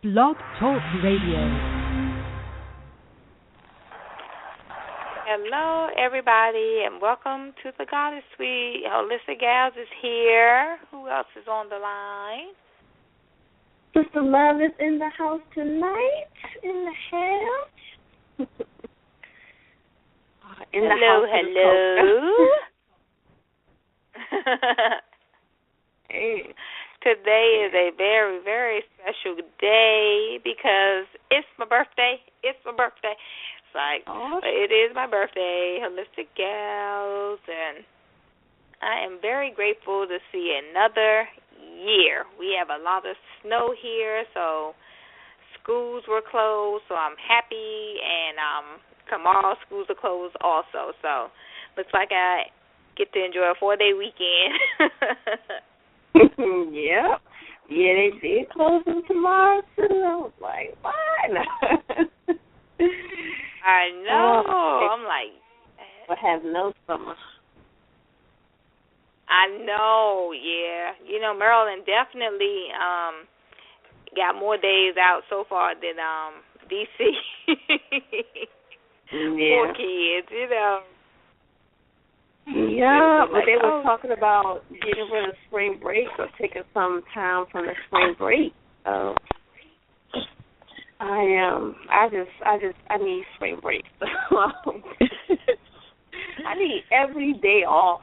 Blog Talk Radio. Hello, everybody, and welcome to the Goddess Suite. Holistic Gals is here. Who else is on the line? Sister Love is in the house tonight. In the house. Hello. Hey. Today is a very, very special day because it's my birthday. It's like, it is my birthday, Holistic Gals, and I am very grateful to see another year. We have a lot of snow here, so schools were closed, so I'm happy, and tomorrow schools are closed also, so looks like I get to enjoy a 4-day weekend. Yep. Yeah, they did close them tomorrow, too. I was like, what? I know. I'm like, I have no summer. I know, yeah. You know, Maryland definitely got more days out so far than D.C. Yeah. Poor kids, you know. Yeah, but they were talking about getting rid of spring break or taking some time from the spring break. I need spring break. I need every day off.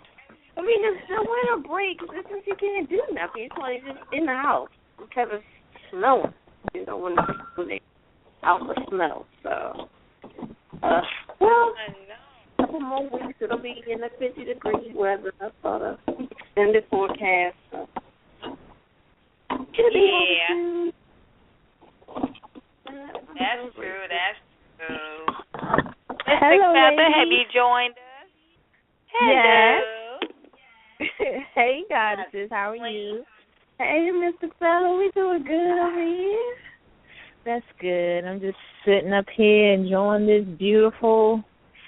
I mean, it's the winter break. It's just you can't do nothing. It's only just in the house because it's snowing. You know, when they out for snow. So, well. Couple more weeks, it'll be in the 50-degree weather. I saw the extended forecast. So. Yeah. That's true. Hello, Feather, have you joined us? Hello. Yes. Hey, goddesses, how are you? Hey, Mr. Feather, we doing good over here. That's good. I'm just sitting up here enjoying this beautiful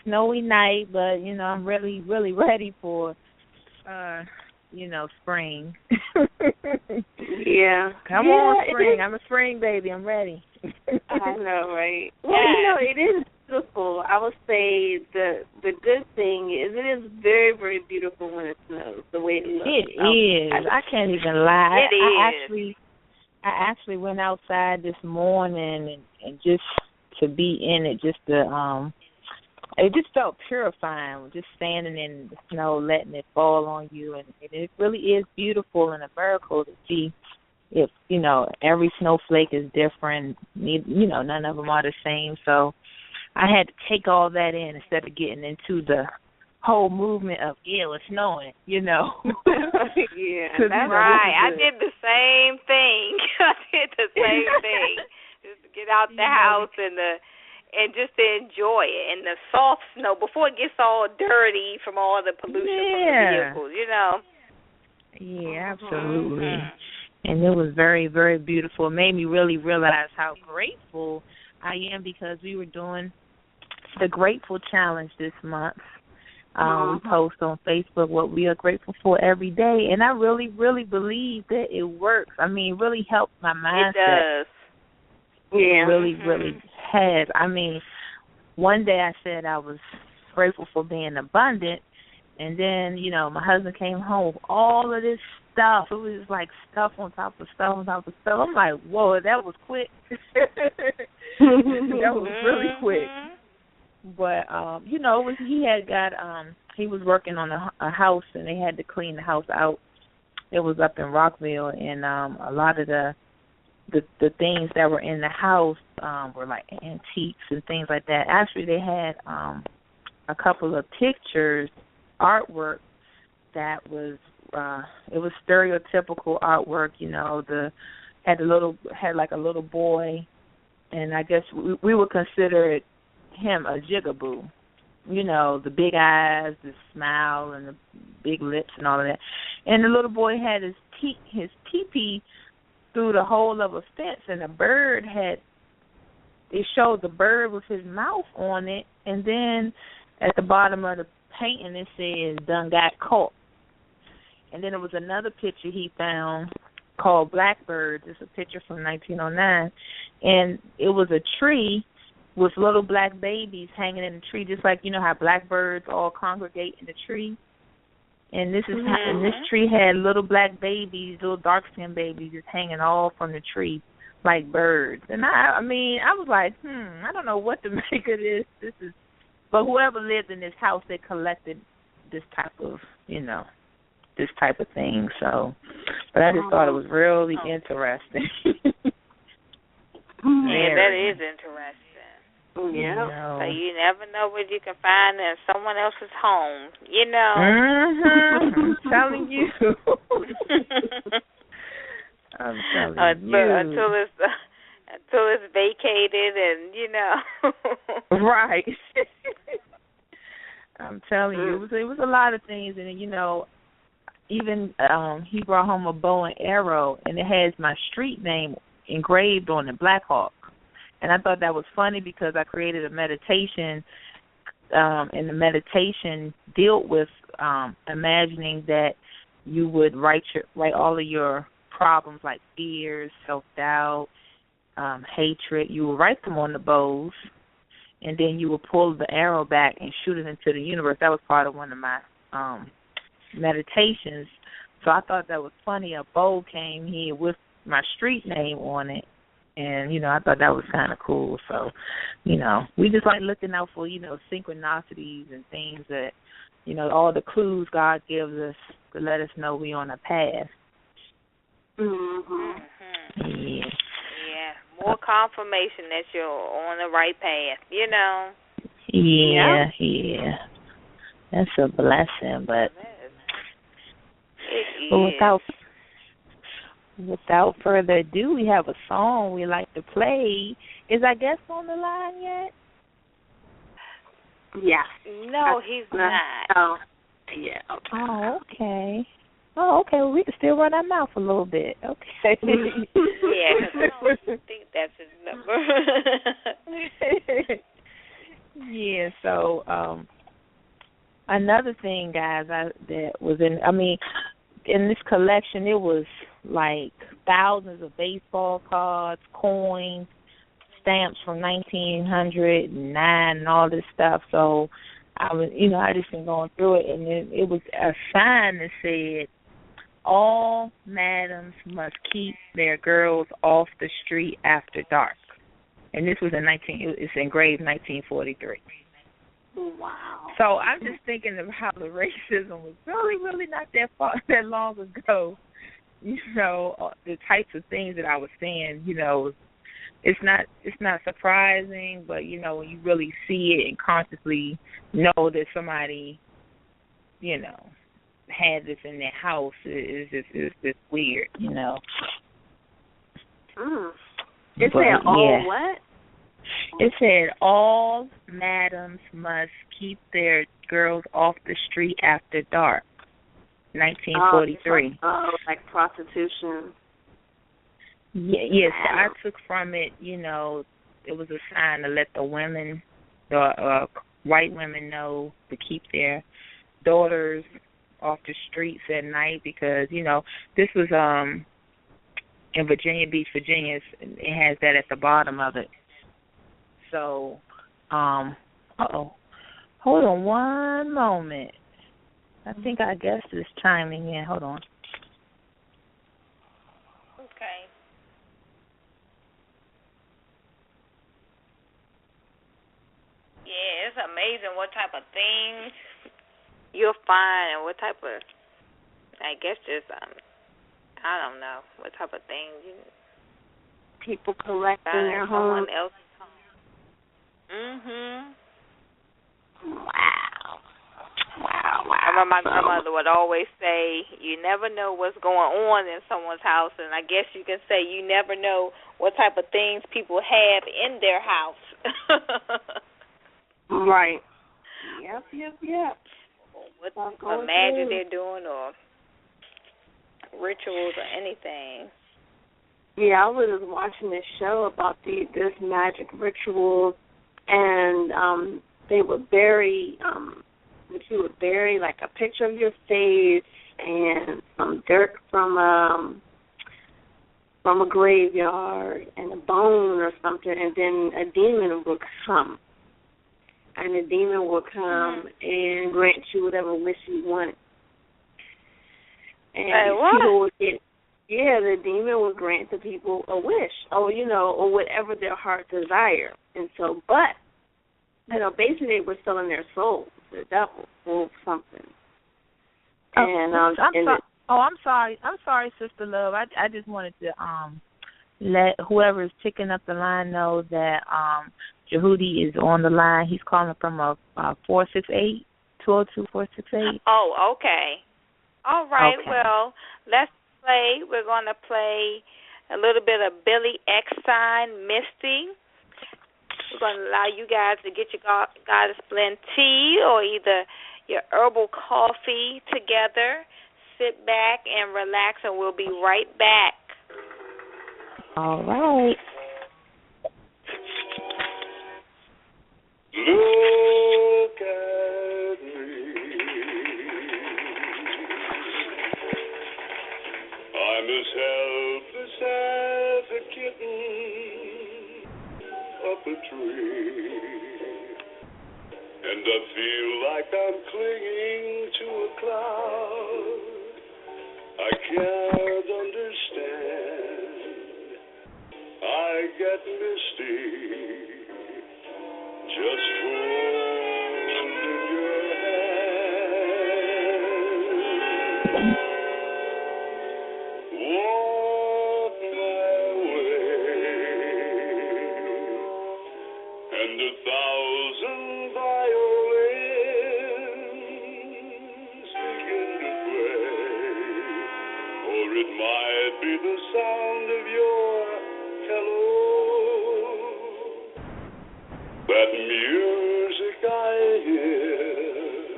snowy night, but, you know, I'm really, really ready for, spring. Yeah. Come on, spring. I'm a spring baby. I'm ready. I know, right? Well, you know, it is beautiful. I would say the good thing is it is very, very beautiful when it snows, the way it looks. It is. I can't even lie. It is. I actually went outside this morning and just to be in it, just to it just felt purifying, just standing in the snow, letting it fall on you. And it really is beautiful and a miracle to see if, every snowflake is different. None of them are the same. So I had to take all that in instead of getting into the whole movement of, it's snowing, Yeah, that's right. I did the same thing. Just to get out the house and just to enjoy it, and the soft snow before it gets all dirty from all the pollution from the vehicles, Yeah, absolutely. And it was very, very beautiful. It made me really realize how grateful I am because we were doing the Grateful Challenge this month. We post on Facebook what we are grateful for every day, and I really, really believe that it works. I mean, it really helped my mindset. It does. Yeah. It really, really has. I mean, one day I said I was grateful for being abundant, and then, my husband came home with all of this stuff. It was like stuff on top of stuff on top of stuff. I'm like, whoa, that was quick. That was really quick. But, he was working on a house, and they had to clean the house out. It was up in Rockville, and a lot of the things that were in the house were like antiques and things like that. Actually, they had a couple of pictures, artwork that was it was stereotypical artwork. Had like a little boy, and I guess we would consider him a jigaboo. The big eyes, the smile, and the big lips, and all of that. And the little boy had his pee-pee through the hole of a fence, and it showed the bird with his mouth on it, and then at the bottom of the painting it says, "Done got caught." And then there was another picture he found called Blackbirds. It's a picture from 1909, and it was a tree with little black babies hanging in the tree, just like you know how blackbirds all congregate in the tree. And this is and this tree had little black babies, little dark skinned babies, just hanging all from the tree like birds. And I mean, I was like, I don't know what to make of this. This is, but whoever lived in this house, they collected this type of, this type of thing. So, but I just thought it was really interesting. Yeah, that is interesting. Yeah. So you never know what you can find in someone else's home, I'm telling you. I'm telling you. Until it's vacated and, Right. I'm telling you. It was a lot of things. And, even he brought home a bow and arrow, and it has my street name engraved on it, Black Hawk. And I thought that was funny because I created a meditation, and the meditation dealt with imagining that you would write all of your problems like fears, self-doubt, hatred. You would write them on the bows, and then you would pull the arrow back and shoot it into the universe. That was part of one of my meditations. So I thought that was funny. A bow came here with my street name on it. And, I thought that was kind of cool. So, we just like looking out for, synchronicities and things that, all the clues God gives us to let us know we're on a path. Mm-hmm. Yeah. More confirmation that you're on the right path, Yeah. That's a blessing, but without further ado, we have a song we like to play. Is our guest on the line yet? Yeah. No, he's not. Oh, yeah. Okay. Oh, okay. Well, we can still run our mouth a little bit. Okay. Yeah, because I don't think that's his number. Yeah, so another thing, guys, that was in this collection, it was like thousands of baseball cards, coins, stamps from 1909 and all this stuff. So I was, I just been going through it, and it was a sign that said, "All madams must keep their girls off the street after dark." And this was it's engraved 1943. Wow. So I'm just thinking of how the racism was really not that long ago. The types of things that I was saying, it's not surprising, but when you really see it and consciously know that somebody, had this in their house, it's just weird, It said all what? It said all madams must keep their girls off the street after dark. 1943. Like prostitution. Yes, I took from it, it was a sign to let the women, the white women know to keep their daughters off the streets at night because, this was in Virginia Beach, Virginia. It has that at the bottom of it. So, hold on one moment. I think our guest is chiming in. Hold on. Okay. Yeah, it's amazing what type of things you'll find and what type of, I guess just, I don't know, what type of things you people collect in their home. Someone else's home. Wow. I remember my grandmother would always say, you never know what's going on in someone's house, and I guess you can say you never know what type of things people have in their house. Right. Yep. What magic they're doing or rituals or anything. Yeah, I was watching this show about this magic ritual, and they would bury, you would bury like a picture of your face and some dirt from from a graveyard and a bone or something, and then a demon would come. And the demon would come and grant you whatever wish you wanted. And people would get, the demon would grant the people a wish, or whatever their heart desire. And so, but, basically they were selling their souls, the devil, or something. And I'm sorry, Sister Love. I just wanted to let whoever's picking up the line know that Jehudi is on the line. He's calling from a 468-202-468. Oh, okay. All right. Okay. Well, let's play. We're going to play a little bit of Billy Eckstein, Misty. We're going to allow you guys to get your Goddess Blend tea or either your herbal coffee together. Sit back and relax, and we'll be right back. All right. Look at me. I'm as helpless as a kitten up a tree, and I feel like I'm clinging to a cloud. I can't understand. I get misty just holding your hand. Walk my way, and 1,000 violins begin to play, or it might be the sound of your hello. That music I hear,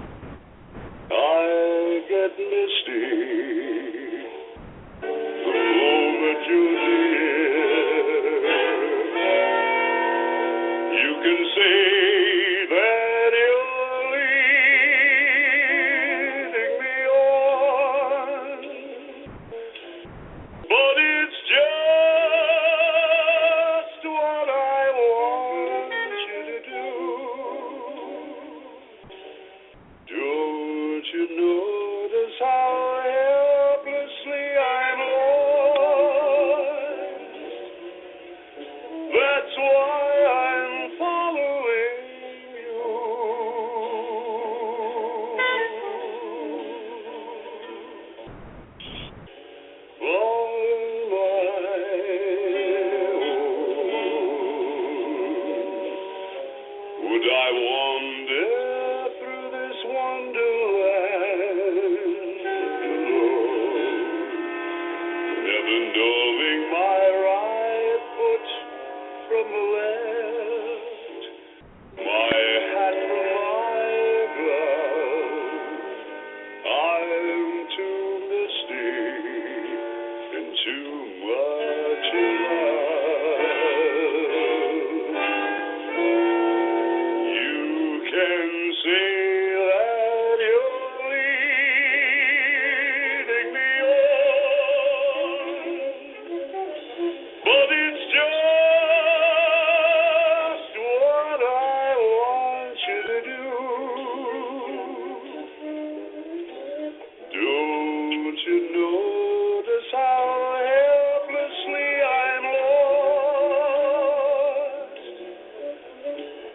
I get misty the moment you're near. You can say that you're leading me on, but it's just what I want you to do. Don't you notice how helplessly I'm lost? That's why I'm following you. On my own, would I wander through this wonderland alone, never knowing my right foot from the left, my hat from my glove? I'm too misty and too much in love. You can say that you're leading me on, but it's just what I want you to do. Don't you notice how helplessly I'm lost?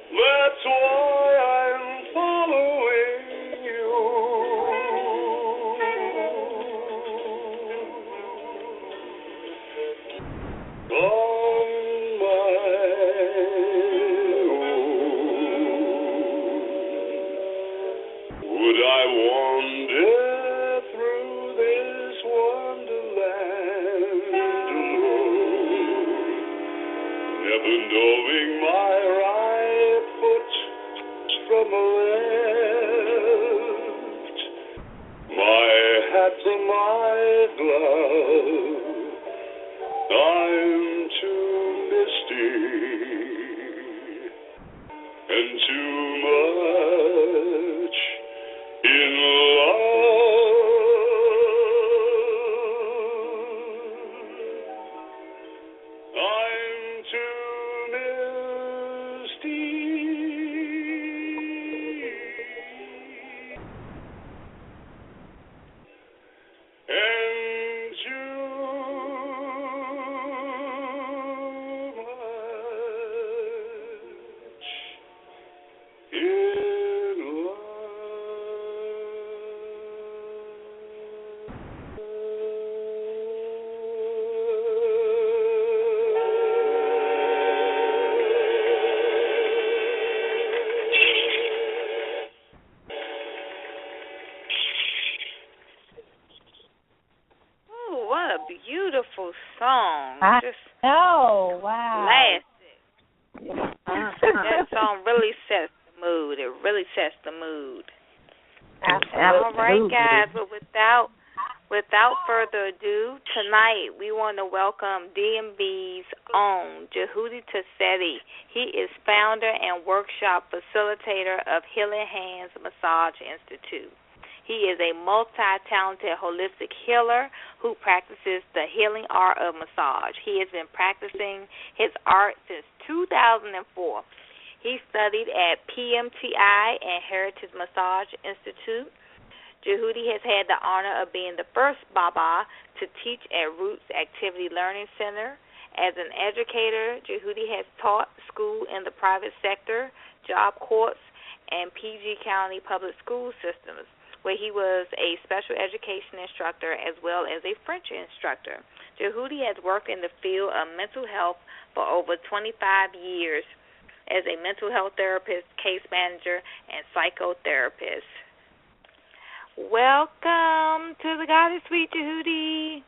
That's why I'm following you. On my own, would I wander through this wonderland alone, never knowing my right foot from the left, my hat from my glove? I'm too misty and too much in love. beautiful song. Oh, wow. Classic. That song really sets the mood. It really sets the mood. Absolutely. All right, guys. But without further ado, tonight we want to welcome DMV's own TaSeti. He is founder and workshop facilitator of Healing Hands Massage Institute. He is a multi-talented holistic healer who practices the healing art of massage. He has been practicing his art since 2004. He studied at P.M.T.I. and Heritage Massage Institute. Jehudi has had the honor of being the first Baba to teach at Roots Activity Learning Center. As an educator, Jehudi has taught school in the private sector, job corps, and PG County public school systems, where he was a special education instructor as well as a French instructor. Jehudi has worked in the field of mental health for over 25 years as a mental health therapist, case manager, and psychotherapist. Welcome to the Goddess Suite, Jehudi.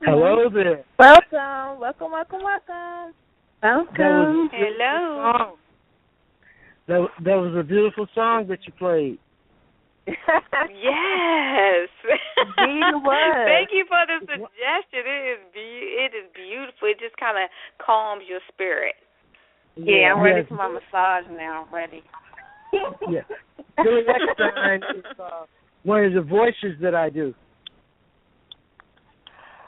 Hello there. Welcome. Hello. That was a beautiful song that you played. Yes. Indeed it was. Thank you for the suggestion. It is beautiful. It just kind of calms your spirit. Yeah, I'm ready for my massage now. I'm ready. Yeah. Billy Eckstein is one of the voices that I do.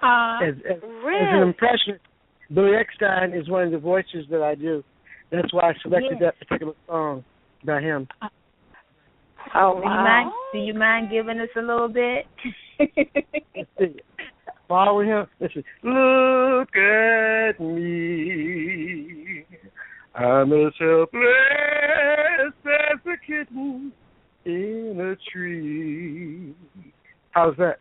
As an impression, Billy Eckstein is one of the voices that I do. That's why I selected that particular song by him. Oh, do you mind giving us a little bit? Follow him. Listen. Look at me. I'm as helpless as a kitten in a tree. How's that?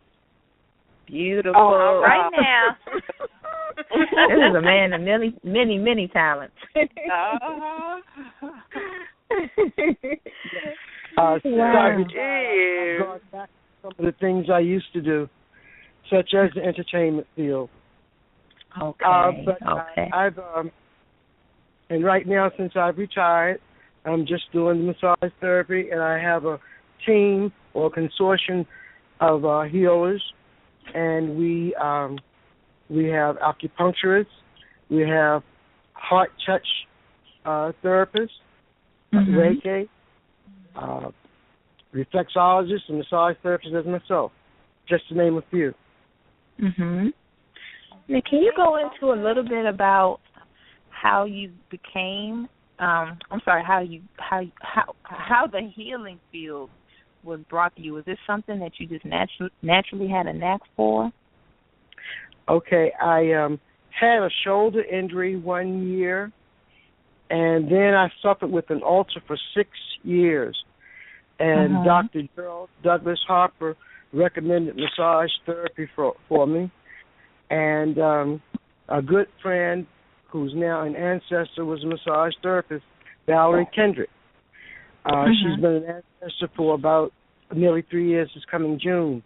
Beautiful. Oh, all right now. This is a man of many talents. I've gone back to some of the things I used to do, such as the entertainment field. Okay. I've and right now, since I've retired, I'm just doing the massage therapy, and I have a team or consortium of healers, and we have acupuncturists, we have heart touch therapists, Reiki, reflexologists, and massage therapists as myself, just to name a few. Mhm. Now, can you go into a little bit about how you became? How the healing field was brought to you? Was this something that you just naturally had a knack for? Okay, I had a shoulder injury 1 year, and then I suffered with an ulcer for 6 years. And Dr. Gerald Douglas Harper recommended massage therapy for me. And a good friend who's now an ancestor was a massage therapist, Valerie Kendrick. She's been an ancestor for about nearly 3 years this coming June.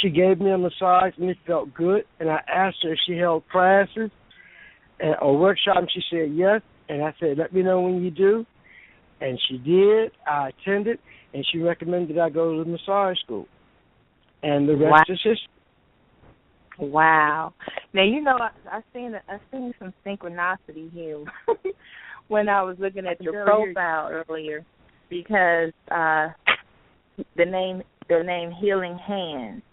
She gave me a massage, and it felt good. And I asked her if she held classes or workshops, and she said yes. And I said, let me know when you do. And she did. I attended, and she recommended I go to the massage school. And the rest is history. Wow. Now, you know, I seen some synchronicity here when I was looking at your profile earlier, because the name Healing Hands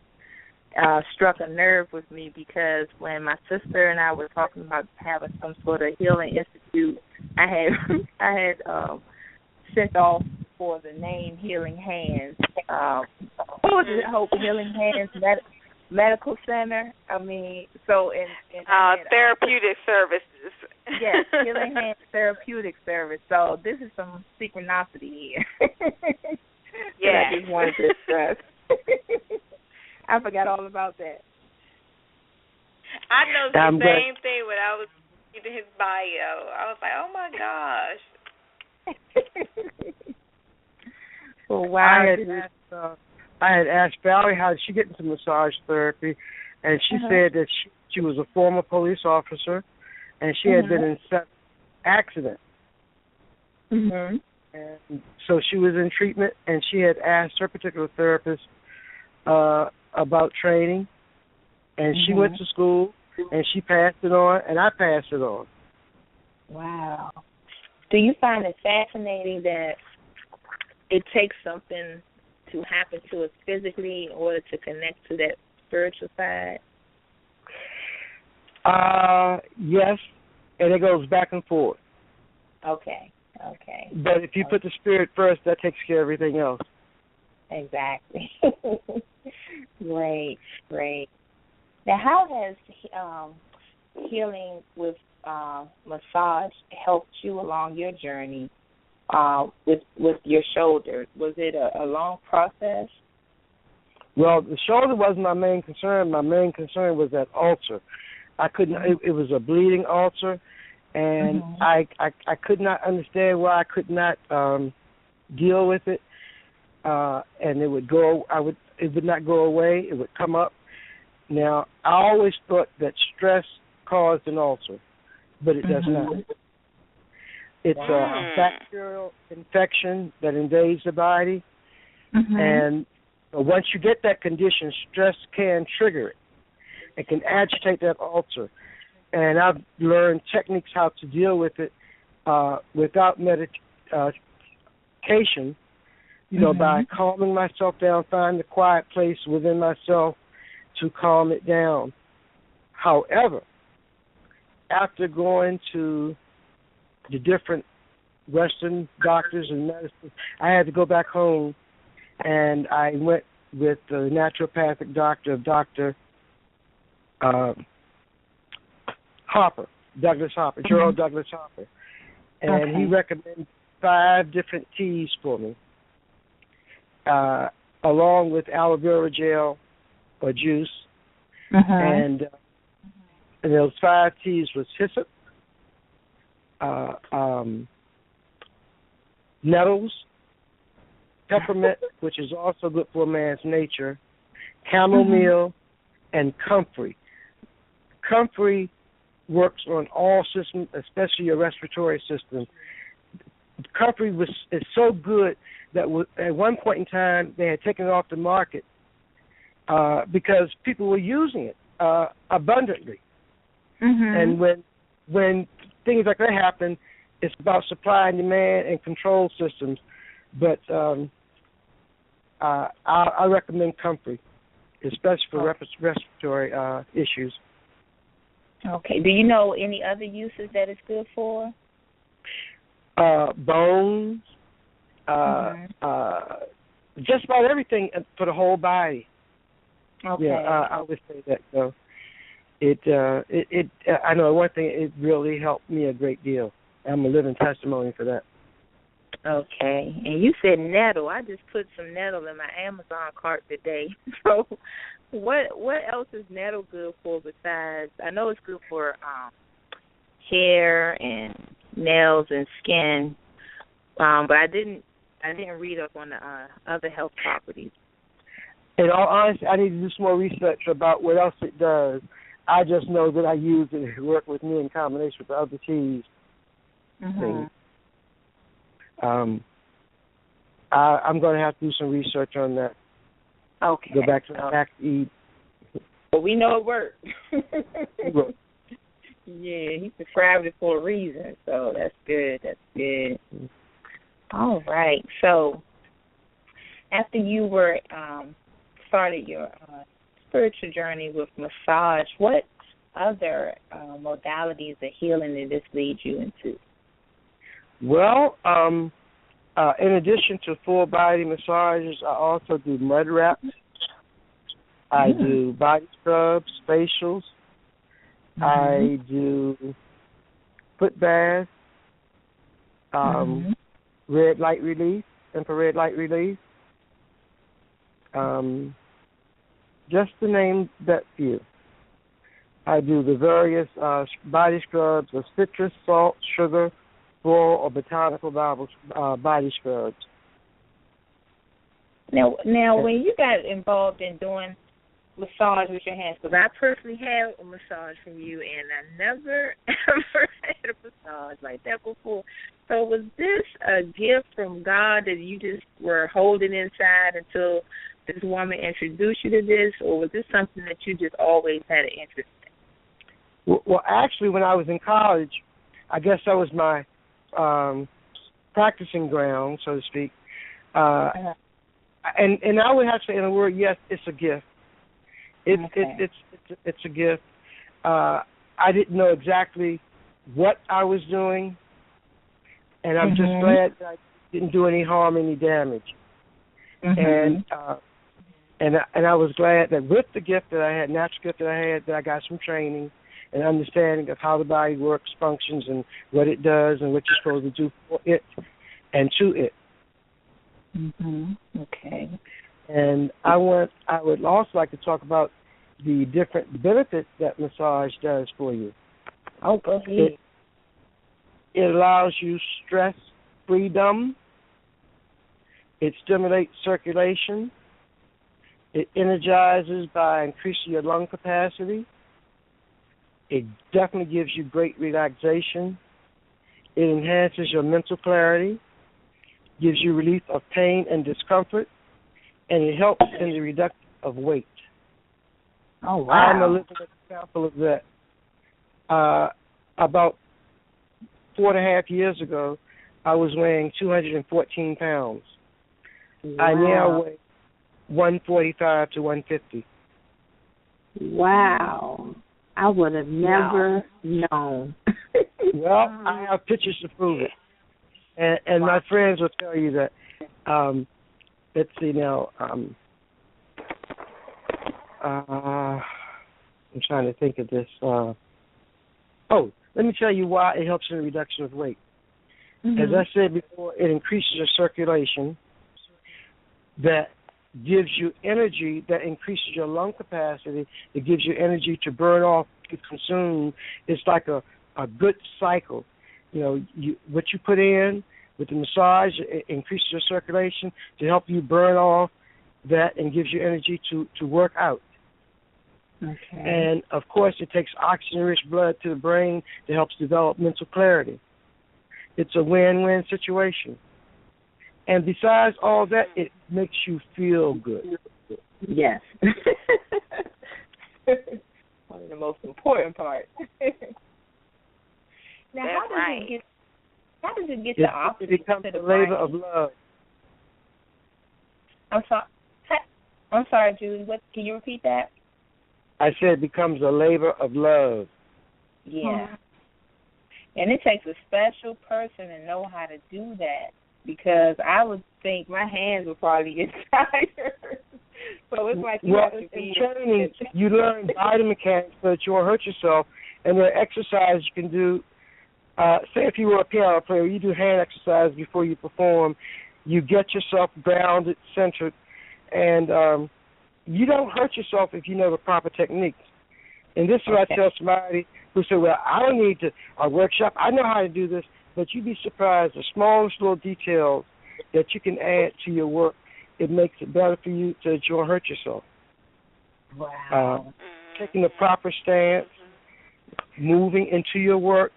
struck a nerve with me, because when my sister and I were talking about having some sort of healing institute, I had sent off for the name Healing Hands. What was it? Hope Healing Hands Medical Center. I mean, so in therapeutic services. Yes, Healing Hands Therapeutic Service. So this is some synchronicity here. Yeah, I just wanted to stress. I forgot all about that. I know the same thing when I was reading his bio. I was like, oh my gosh. Well, wow. I had asked Valerie how did she get into massage therapy, and she said that she was a former police officer, and she had been in 7 accidents. And so she was in treatment, and she had asked her particular therapist about training, and she went to school, and she passed it on, and I passed it on. Wow. Do you find it fascinating that it takes something to happen to us physically in order to connect to that spiritual side? Yes, and it goes back and forth. Okay. But if you put the spirit first, that takes care of everything else. Exactly. Great. Now, how has healing with massage helped you along your journey with your shoulder? Was it a long process? Well, the shoulder wasn't my main concern. My main concern was that ulcer. I couldn't. It was a bleeding ulcer, and I could not understand why I could not deal with it. And it would go. It would not go away. It would come up. Now, I always thought that stress caused an ulcer, but it does not. It's a bacterial infection that invades the body, and once you get that condition, stress can trigger it. It can agitate that ulcer, and I've learned techniques how to deal with it without medication. By calming myself down, find a quiet place within myself to calm it down. However, after going to the different Western doctors and medicine, I had to go back home, and I went with the naturopathic doctor, Dr. Harper, Douglas Harper, Gerald Douglas Harper, and he recommended 5 different teas for me, along with aloe vera gel or juice, and those 5 teas was hyssop, nettles, peppermint, which is also good for a man's nature, chamomile, and comfrey. Comfrey works on all systems, especially your respiratory system. Comfrey is so good that at one point in time they had taken it off the market because people were using it abundantly. And when things like that happen, it's about supply and demand and control systems. But I recommend comfrey, especially for respiratory issues. Okay. Do you know any other uses that it's good for? Bones, just about everything for the whole body. Okay. Yeah, I would say that. So it I know one thing. It really helped me a great deal. I'm a living testimony for that. Okay. And you said nettle. I just put some nettle in my Amazon cart today. So what else is nettle good for besides? I know it's good for hair and nails and skin, but I didn't read up on the other health properties. In all honesty, I need to do some more research about what else it does. I just know that I use it to work with me in combination with the other teas. I'm going to have to do some research on that. Okay. Go back to the back to eat. But we know it worked. Yeah, he prescribed it for a reason, so that's good. All right. So after you were started your spiritual journey with massage, what other modalities of healing did this lead you into? Well, in addition to full body massages, I also do mud wraps. I do body scrubs, facials. I do foot baths, red light release, infrared light release. Just to name that few. I do the various body scrubs of citrus, salt, sugar, floral, or botanical body scrubs. Now, when you got involved in doing massage with your hands? Because I personally had a massage from you, and I never, ever had a massage like that before. So was this a gift from God that you just were holding inside until this woman introduced you to this, or was this something that you just always had an interest in? Well, actually, when I was in college, I guess that was my practicing ground, so to speak. And I would have to say, in a word, yes, it's a gift. It's a gift. I didn't know exactly what I was doing, and I'm just glad that I didn't do any harm, any damage. And I was glad that with the gift that I had, natural gift that I had, that I got some training and understanding of how the body works, functions, and what it does, and what you're supposed to do for it and to it. Okay. And I would also like to talk about the different benefits that massage does for you. Oh, go ahead. It allows you stress freedom. It stimulates circulation. It energizes by increasing your lung capacity. It definitely gives you great relaxation. It enhances your mental clarity, gives you relief of pain and discomfort, and it helps in the reduction of weight. Oh, wow. I'm a living example of that. About 4.5 years ago, I was weighing 214 pounds. Wow. I now weigh 145 to 150. Wow. I would have never known. Well, I have pictures to prove it. And my friends will tell you that, let's see now, I'm trying to think of this. Let me tell you why it helps in the reduction of weight. As I said before, it increases your circulation. That gives you energy, that increases your lung capacity. It gives you energy to burn off, to consume. It's like a good cycle. You know, what you put in with the massage, it increases your circulation to help you burn off that and gives you energy to work out. Okay. And, of course, it takes oxygen-rich blood to the brain that helps develop mental clarity. It's a win-win situation. And besides all that, it makes you feel good. Yes. One of the most important parts. Now, how does it get the opposite? It becomes a labor of love. I'm sorry, Julie. What? Can you repeat that? I said it becomes a labor of love. Yeah. And it takes a special person to know how to do that, because I would think my hands would probably get tired. So it's like you have to be in training, you learn biomechanics so that you won't hurt yourself, and there are exercises you can do. Say if you were a piano player, you do hand exercise before you perform. You get yourself grounded, centered, and you don't hurt yourself if you know the proper techniques. And this is what I tell somebody who said, well, I don't need a workshop. I know how to do this. But you'd be surprised, the smallest little details that you can add to your work, it makes it better for you so that you won't hurt yourself. Wow. Taking the proper stance, moving into your work,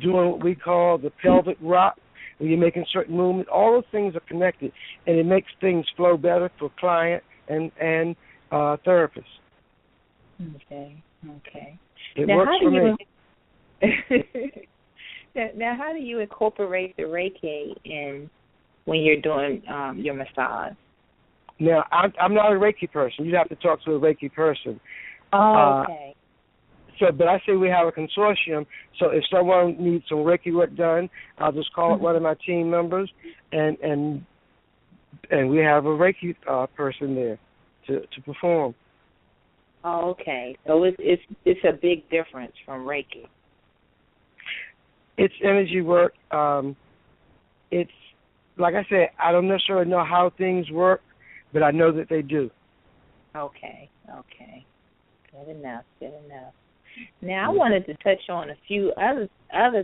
doing what we call the pelvic rock, where you're making certain movements. All those things are connected, and it makes things flow better for client and therapist. Okay. It now, works for me. Now, how do you incorporate the Reiki in when you're doing your massage? Now, I'm not a Reiki person. You'd have to talk to a Reiki person. Oh, okay. But I say we have a consortium, so if someone needs some Reiki work done, I'll just call up one of my team members, and we have a Reiki person there to perform. Oh, okay. So it's a big difference from Reiki. It's energy work. It's, like I said, I don't necessarily know how things work, but I know that they do. Okay. Good enough. Now, I wanted to touch on a few other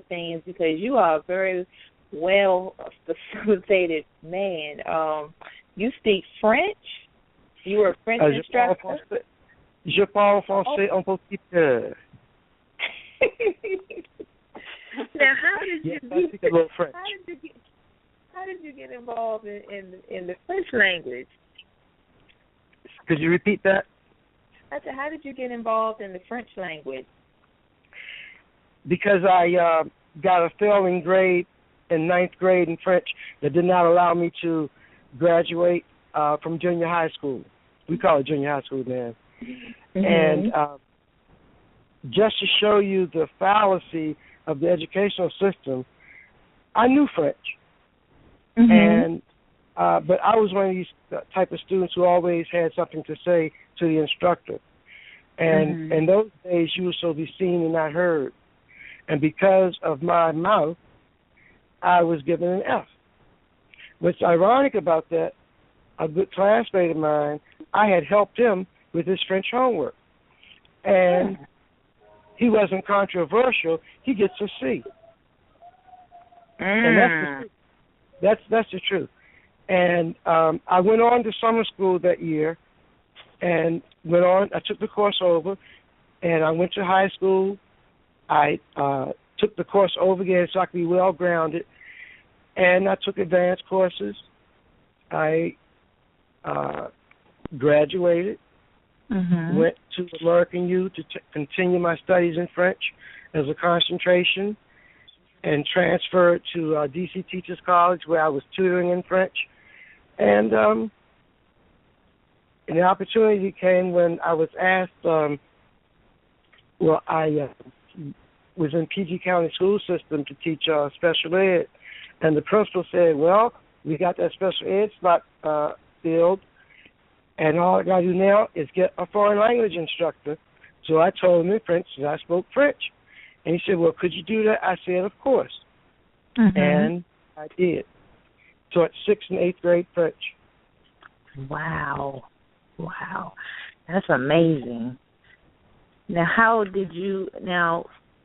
things, because you are a very well facilitated man. You speak French, You were a French instructor? Je parle français un petit peu. Now, how did you speak a little French. How did you get involved in the French language? Could you repeat that? I said, how did you get involved in the French language? Because I got a failing grade in 9th grade in French that did not allow me to graduate from junior high school. We call it junior high school now. Mm-hmm. And just to show you the fallacy of the educational system, I knew French. Mm-hmm. And but I was one of these type of students who always had something to say to the instructor. And in those days, you were so be seen and not heard. And because of my mouth, I was given an F. What's ironic about that, a good classmate of mine, I had helped him with his French homework. And he wasn't controversial. He gets a C. And that's the truth. That's the truth. And I went on to summer school that year and went on. I took the course over, and I went to high school. I took the course over again so I could be well-grounded, and I took advanced courses. I graduated, went to American U to continue my studies in French as a concentration, and transferred to D.C. Teachers College where I was tutoring in French. And the opportunity came when I was asked, I was in PG County school system to teach special ed, and the principal said, well, we got that special ed slot filled, and all I got to do now is get a foreign language instructor. So I told him in French that I spoke French. And he said, well, could you do that? I said, of course. And I did. Taught 6th and 8th grade French. Wow. That's amazing. Now,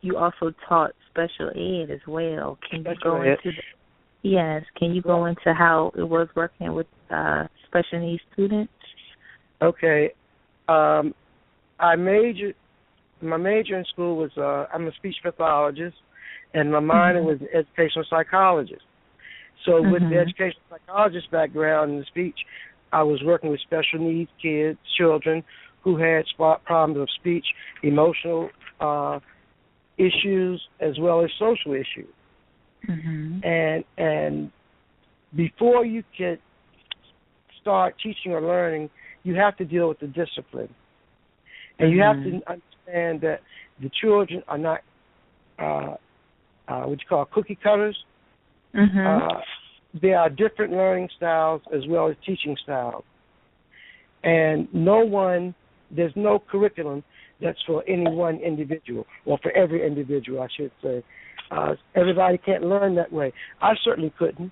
you also taught special ed as well. Can you go into how it was working with special needs students? Okay. My major in school was, I'm a speech pathologist, and my minor was an educational psychologist. So with the educational psychologist background in the speech, I was working with special needs kids, children who had problems of speech, emotional issues, as well as social issues. And before you can start teaching or learning, you have to deal with the discipline. And you have to understand that the children are not what you call cookie cutters. There are different learning styles as well as teaching styles. And there's no curriculum that's for any one individual, or for every individual, I should say. Everybody can't learn that way. I certainly couldn't.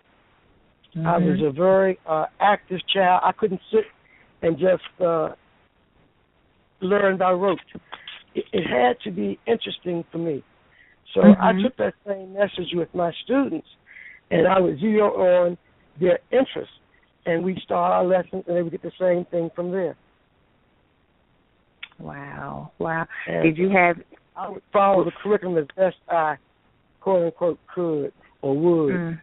I was a very active child. I couldn't sit and just learn by rote. It had to be interesting for me. So I took that same message with my students, and I would zero on their interest, and we'd start our lessons, and they would get the same thing from there. Wow. And did you have... I would follow the curriculum as best I, quote-unquote, could or would.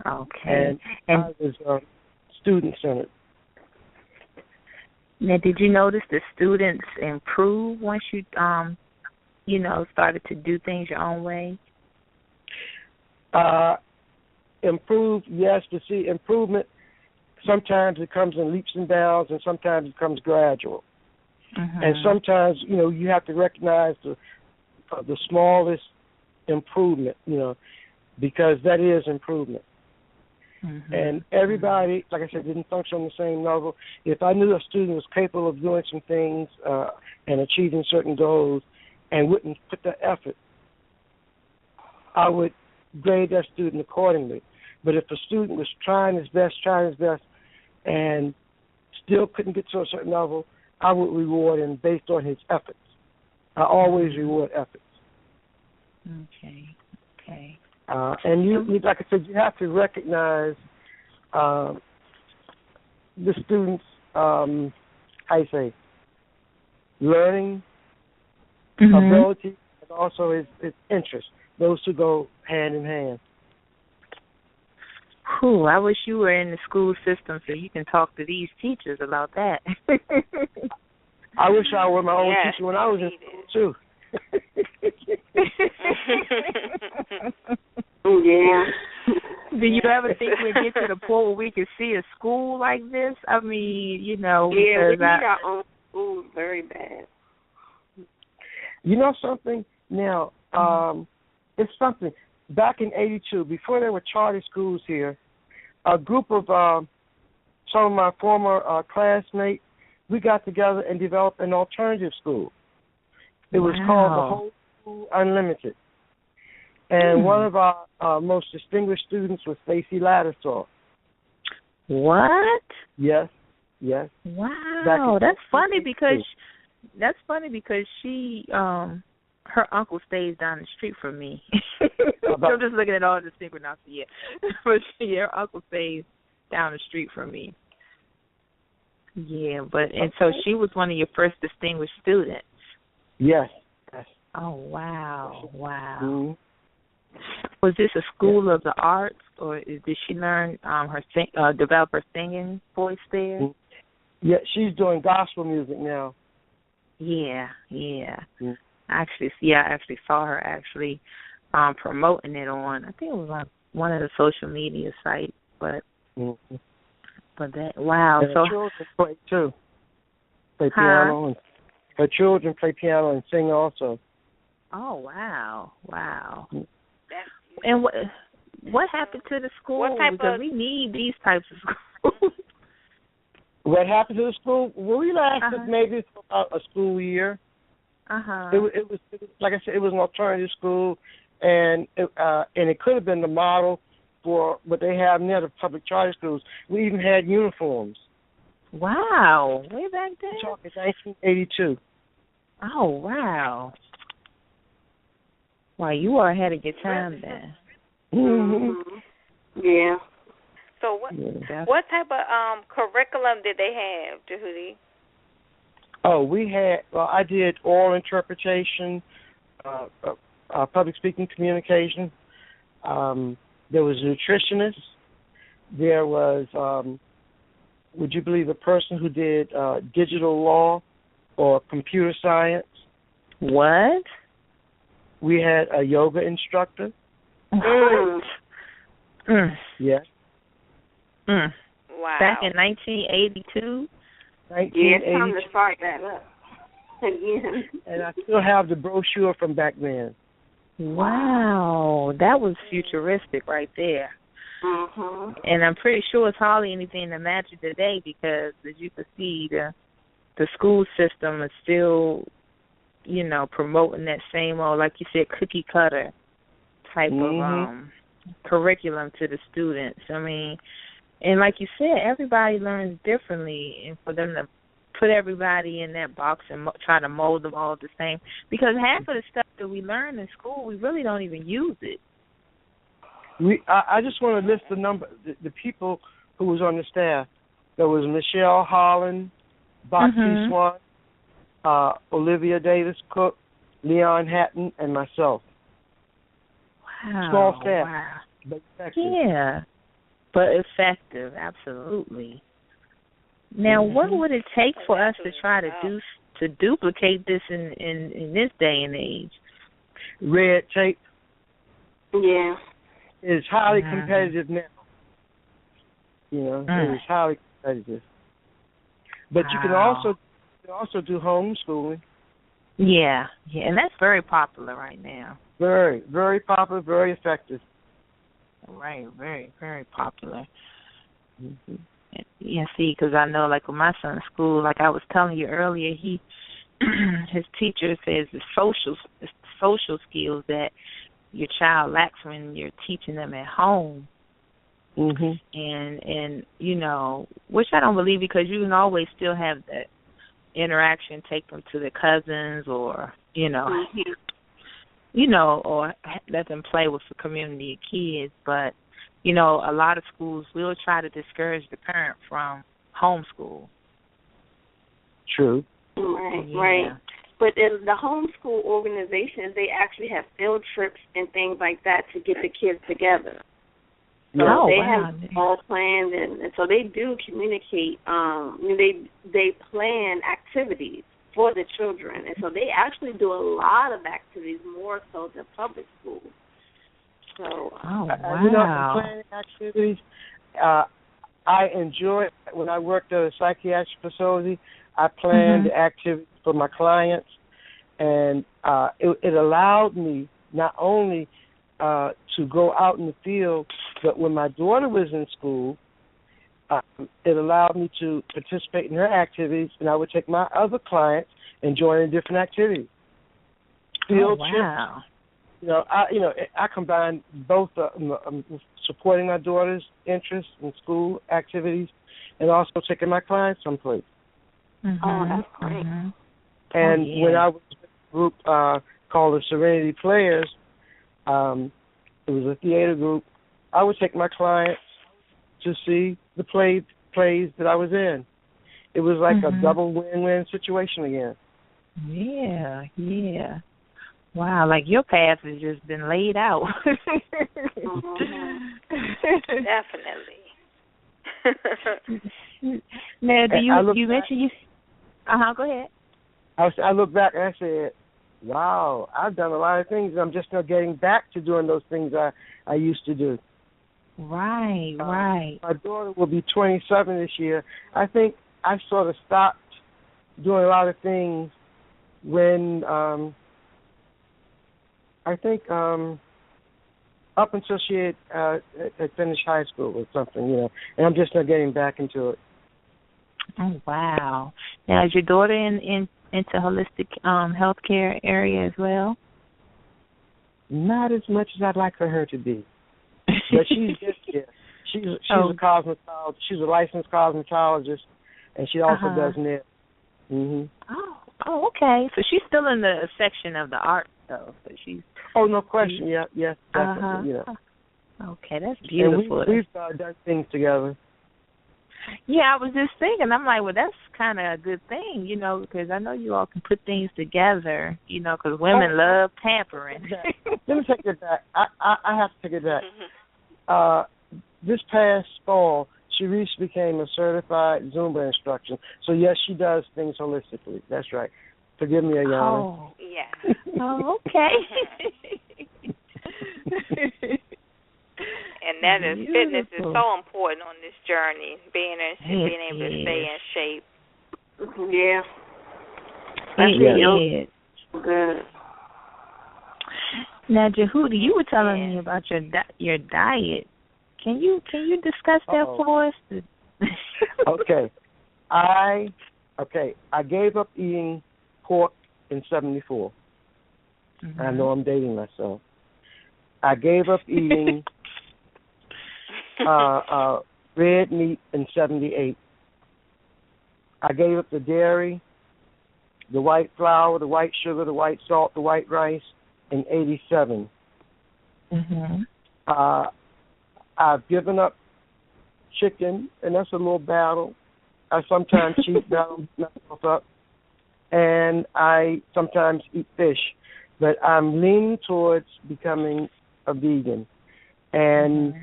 Okay. And I was student-centered. Now, did you notice the students improve once you, started to do things your own way? Improve, yes, but see, improvement, sometimes it comes in leaps and bounds, and sometimes it comes gradual. And sometimes, you have to recognize the smallest improvement, because that is improvement. And everybody, like I said, didn't function on the same level. If I knew a student was capable of doing some things and achieving certain goals and wouldn't put the effort, I would grade that student accordingly. But if a student was trying his best, and still couldn't get to a certain level, I would reward him based on his efforts. I always reward efforts. Okay. And you, like I said, you have to recognize the students, how you say, learning ability, and also his interest. Those two go hand in hand. Cool. I wish you were in the school system so you can talk to these teachers about that. I wish I were my own teacher when I was in school, too. Yeah. Do you ever think we'll get to the point where we can see a school like this? I mean, you know. Yeah, we need our own school very bad. You know something? Now, it's something. Back in '82, before there were charter schools here, a group of some of my former classmates, we got together and developed an alternative school. It was called the Whole School Unlimited. And one of our most distinguished students was Stacy Lattisaw. What? Yes. Wow, that's funny because she her uncle stays down the street from me. I'm just looking at all the synchronicity. Yeah. But her uncle stays down the street from me. Yeah, and so she was one of your first distinguished students. Yes. Oh, wow. Mm-hmm. Was this a school of the arts, or did she learn develop her singing voice there? Yeah, she's doing gospel music now. Yeah. Mm-hmm. I actually saw her promoting it on, I think it was on one of the social media sites, but that, wow. And so her children play too. Play piano, and her children play piano and sing also. Oh, wow. And what happened to the school? Because we need these types of schools. What happened to the school? Well, we lasted maybe for about a school year. It was like I said, it was an alternative school, and it could have been the model for what they have now, the public charter schools. We even had uniforms. Wow, way back then. We're talking 1982. Oh, wow. Wow, you are ahead of your time then. Yeah. So what type of curriculum did they have, Jehudi? Oh, I did oral interpretation, public speaking communication. There was a nutritionist. There was, would you believe, a person who did digital law or computer science. What? We had a yoga instructor. What? Yes. Wow. Back in 1982? Yeah, it's time to start that up again. And I still have the brochure from back then. Wow. That was futuristic right there. And I'm pretty sure it's hardly anything to match it today because, as you can see, the school system is still, promoting that same old, like you said, cookie cutter type of curriculum to the students. I mean, and like you said, everybody learns differently, and for them to put everybody in that box and try to mold them all the same, because half of the stuff that we learn in school, we really don't even use it. I just want to list the people who was on the staff. There was Michelle Holland, Botsy Swan, Olivia Davis Cook, Leon Hatton, and myself. Wow. Small staff. Wow. But effective. Yeah, but effective, absolutely. Now, what would it take for us to try to duplicate this in this day and age? Red tape. Yeah. It's highly competitive now. It is highly competitive. But you can also do homeschooling. Yeah, and that's very popular right now. Very, very popular, very effective. Right, very, very popular. Yeah, see, because I know, like, with my son's school, like I was telling you earlier, his teacher says the social skills that your child lacks when you're teaching them at home. And which I don't believe, because you can always still have that interaction, take them to the cousins or, or let them play with the community of kids. But, a lot of schools will try to discourage the parent from homeschool. True. Right, Yeah. right. But in the homeschool organizations, they actually have field trips and things like that to get the kids together. So they have all planned, and so they do communicate. They plan activities for the children, and so they actually do a lot of activities, more so than public schools. So, planning activities. I enjoy it. When I worked at a psychiatric facility, I planned activities for my clients, and it allowed me not only to go out in the field, but when my daughter was in school, it allowed me to participate in her activities, and I would take my other clients and join in different activities. Field trips. I combine both supporting my daughter's interests in school activities and also taking my clients someplace. Oh, that's great. And when I was with a group called the Serenity Players, it was a theater group, I would take my clients to see the plays that I was in. It was like a double win-win situation again. Yeah, yeah. Wow, like your path has just been laid out. Definitely. Now, you mentioned you... go ahead. I look back and I said, wow, I've done a lot of things. I'm just now getting back to doing those things I used to do. Right, right. My daughter will be 27 this year. I think I sort of stopped doing a lot of things when, up until she had finished high school or something, and I'm just now getting back into it. Oh, wow. Now, is your daughter into holistic healthcare area as well? Not as much as I'd like for her to be. But she's she's a cosmetologist. She's a licensed cosmetologist, and she also does nails. Oh, okay. So she's still in the section of the art, though. So she's. Oh, no question. Yes, definitely. Okay, that's beautiful. And we've done things together. Yeah, I was just thinking. I'm like, well, that's kind of a good thing, because I know you all can put things together, because women love pampering. Let me take it back. I have to take it back. This past fall, she recently became a certified Zumba instructor. So, yes, she does things holistically. That's right. Forgive me, Ayana. Oh, yeah. Oh, okay. And that is fitness is so important on this journey, being able to stay in shape. Yeah. It is. Good. Now, Jehudi, you were telling me about your diet. Can you discuss that for us? Okay. I gave up eating pork in 1974. I know I'm dating myself. I gave up eating red meat in 1978. I gave up the dairy, the white flour, the white sugar, the white salt, the white rice in 1987. I've given up chicken, and that's a little battle. I sometimes cheat battle myself up, and I sometimes eat fish. But I'm leaning towards becoming a vegan. And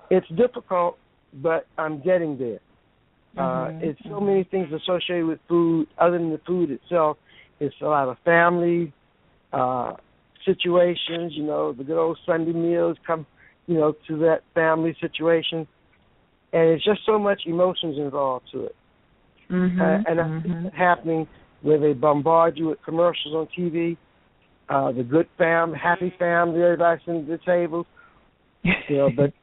it's difficult, but I'm getting there. It's so many things associated with food. Other than the food itself, it's a lot of family situations. The good old Sunday meals come, to that family situation, and it's just so much emotions involved to it. And I see it happening where they bombard you with commercials on TV. The good family, happy family, everybody's sitting at the table. But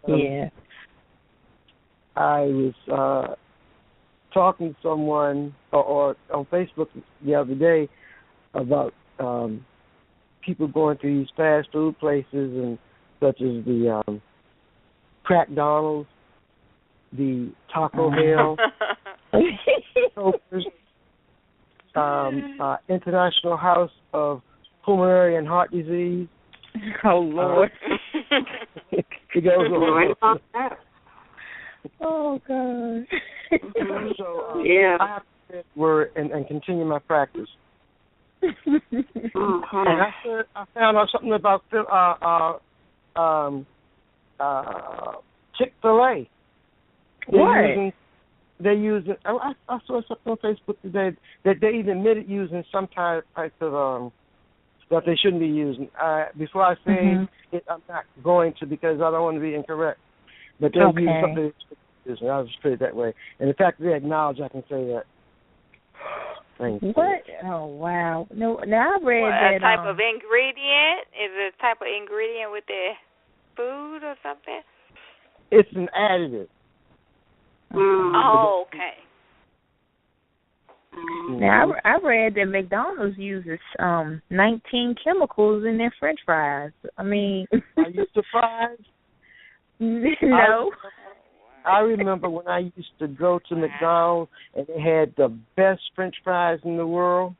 I was talking to someone or on Facebook the other day about people going to these fast food places, and such as the Crack Donald's, the Taco Bell, International House of Pulmonary and Heart Disease. Oh, Lord. It goes on. Oh, God. So, Yeah. I have to say the word and continue my practice. And I found out something about Chick-fil-A. They're using. I saw something on Facebook today that they even admitted using some type of stuff they shouldn't be using. Before I say it, I'm not going to because I don't want to be incorrect. But they're using something they shouldn't be using. I'll just put it that way. And the fact that they acknowledge, I can say that. Thank you. What? Oh, wow. No, now I read that. A type of ingredient? Is it a type of ingredient with the food or something? It's an additive. Oh, okay. Now, I read that McDonald's uses 19 chemicals in their French fries. I mean, are you surprised? No. I remember when I used to go to McDonald's and they had the best French fries in the world.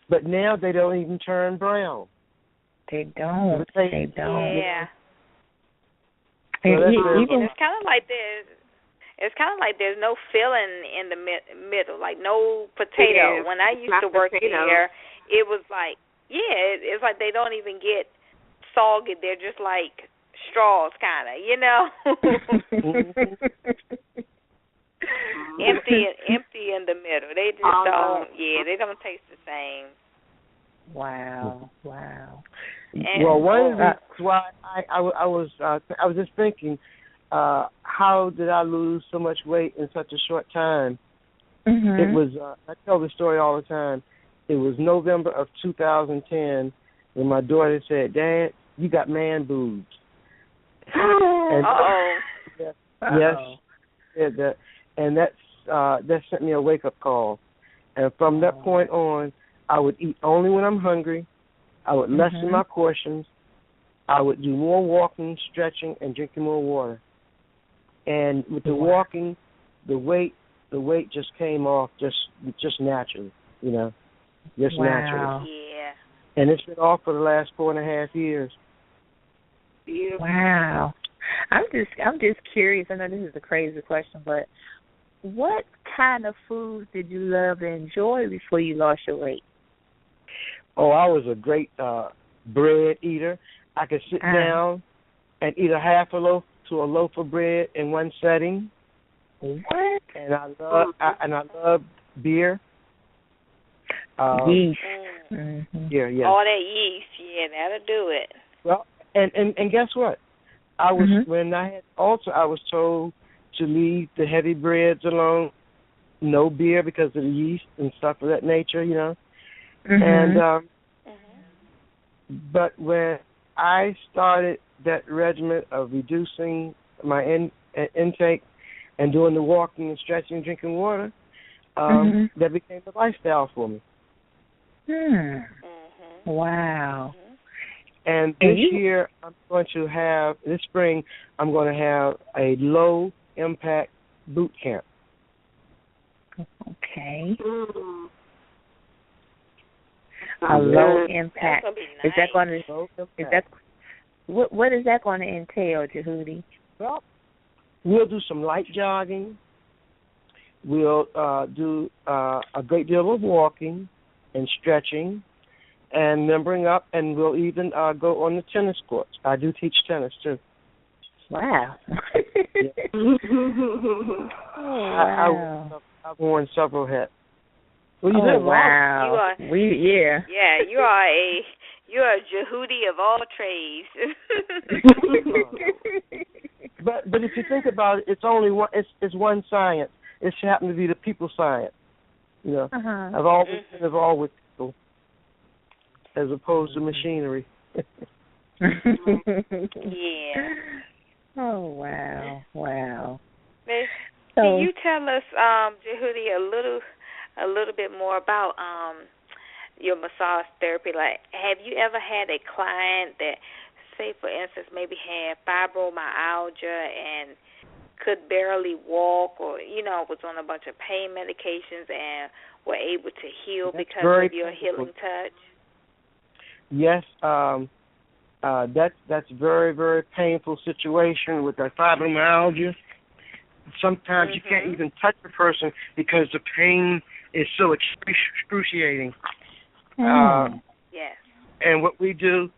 But now they don't even turn brown. They don't. They don't. Yeah. So it's kind of like this. It's kind of like there's no filling in the middle, like no potato. Yeah, when I used to work there, it was like, it's like they don't even get soggy. They're just like straws, kind of, you know. empty in the middle. They just don't. Yeah, they don't taste the same. Wow. And, well, one of the reasons why I was just thinking, how did I lose so much weight in such a short time? It was, I tell the story all the time, it was November of 2010 when my daughter said, "Dad, you got man boobs." And, yes, and that sent me a wake-up call. And from that point on, I would eat only when I'm hungry. I would lessen my portions. I would do more walking, stretching, and drinking more water. And with the walking, the weight just came off just naturally, you know, just naturally. Yeah. And it's been off for the last 4.5 years. Wow. I'm just curious. I know this is a crazy question, but what kind of foods did you love and enjoy before you lost your weight? Oh, I was a great bread eater. I could sit down and eat a half a loaf to a loaf of bread in one setting. What? And I love beer. Yeast. Yeah. All that yeast, that'll do it. Well, and guess what? I was when I had I was told to leave the heavy breads alone, no beer because of the yeast and stuff of that nature, you know. And but when I started that regimen of reducing my intake and doing the walking and stretching and drinking water, that became a lifestyle for me. Wow. And this year, this spring, I'm going to have a low-impact boot camp. Okay. A low impact. Nice. Is that going to? What is that going to entail, Jehudi? Well, we'll do some light jogging. We'll do a great deal of walking and stretching, and membering up, and we'll even go on the tennis courts. I do teach tennis too. Wow. I've worn several hats. Wow. You're a Jehudi of all trades. But if you think about it, it's only one. It's one science. It should happen to be the people science. You know, I've always been involved with people as opposed to machinery. Yeah. Oh wow. Can you tell us, Jehudi, a little bit more about your massage therapy? Like, have you ever had a client that, say, for instance, maybe had fibromyalgia and could barely walk, or was on a bunch of pain medications and were able to heal because of your healing touch? Yes, that's very, very painful situation with that fibromyalgia. Sometimes you can't even touch a person because the pain is so excruciating. Yes. And what we do,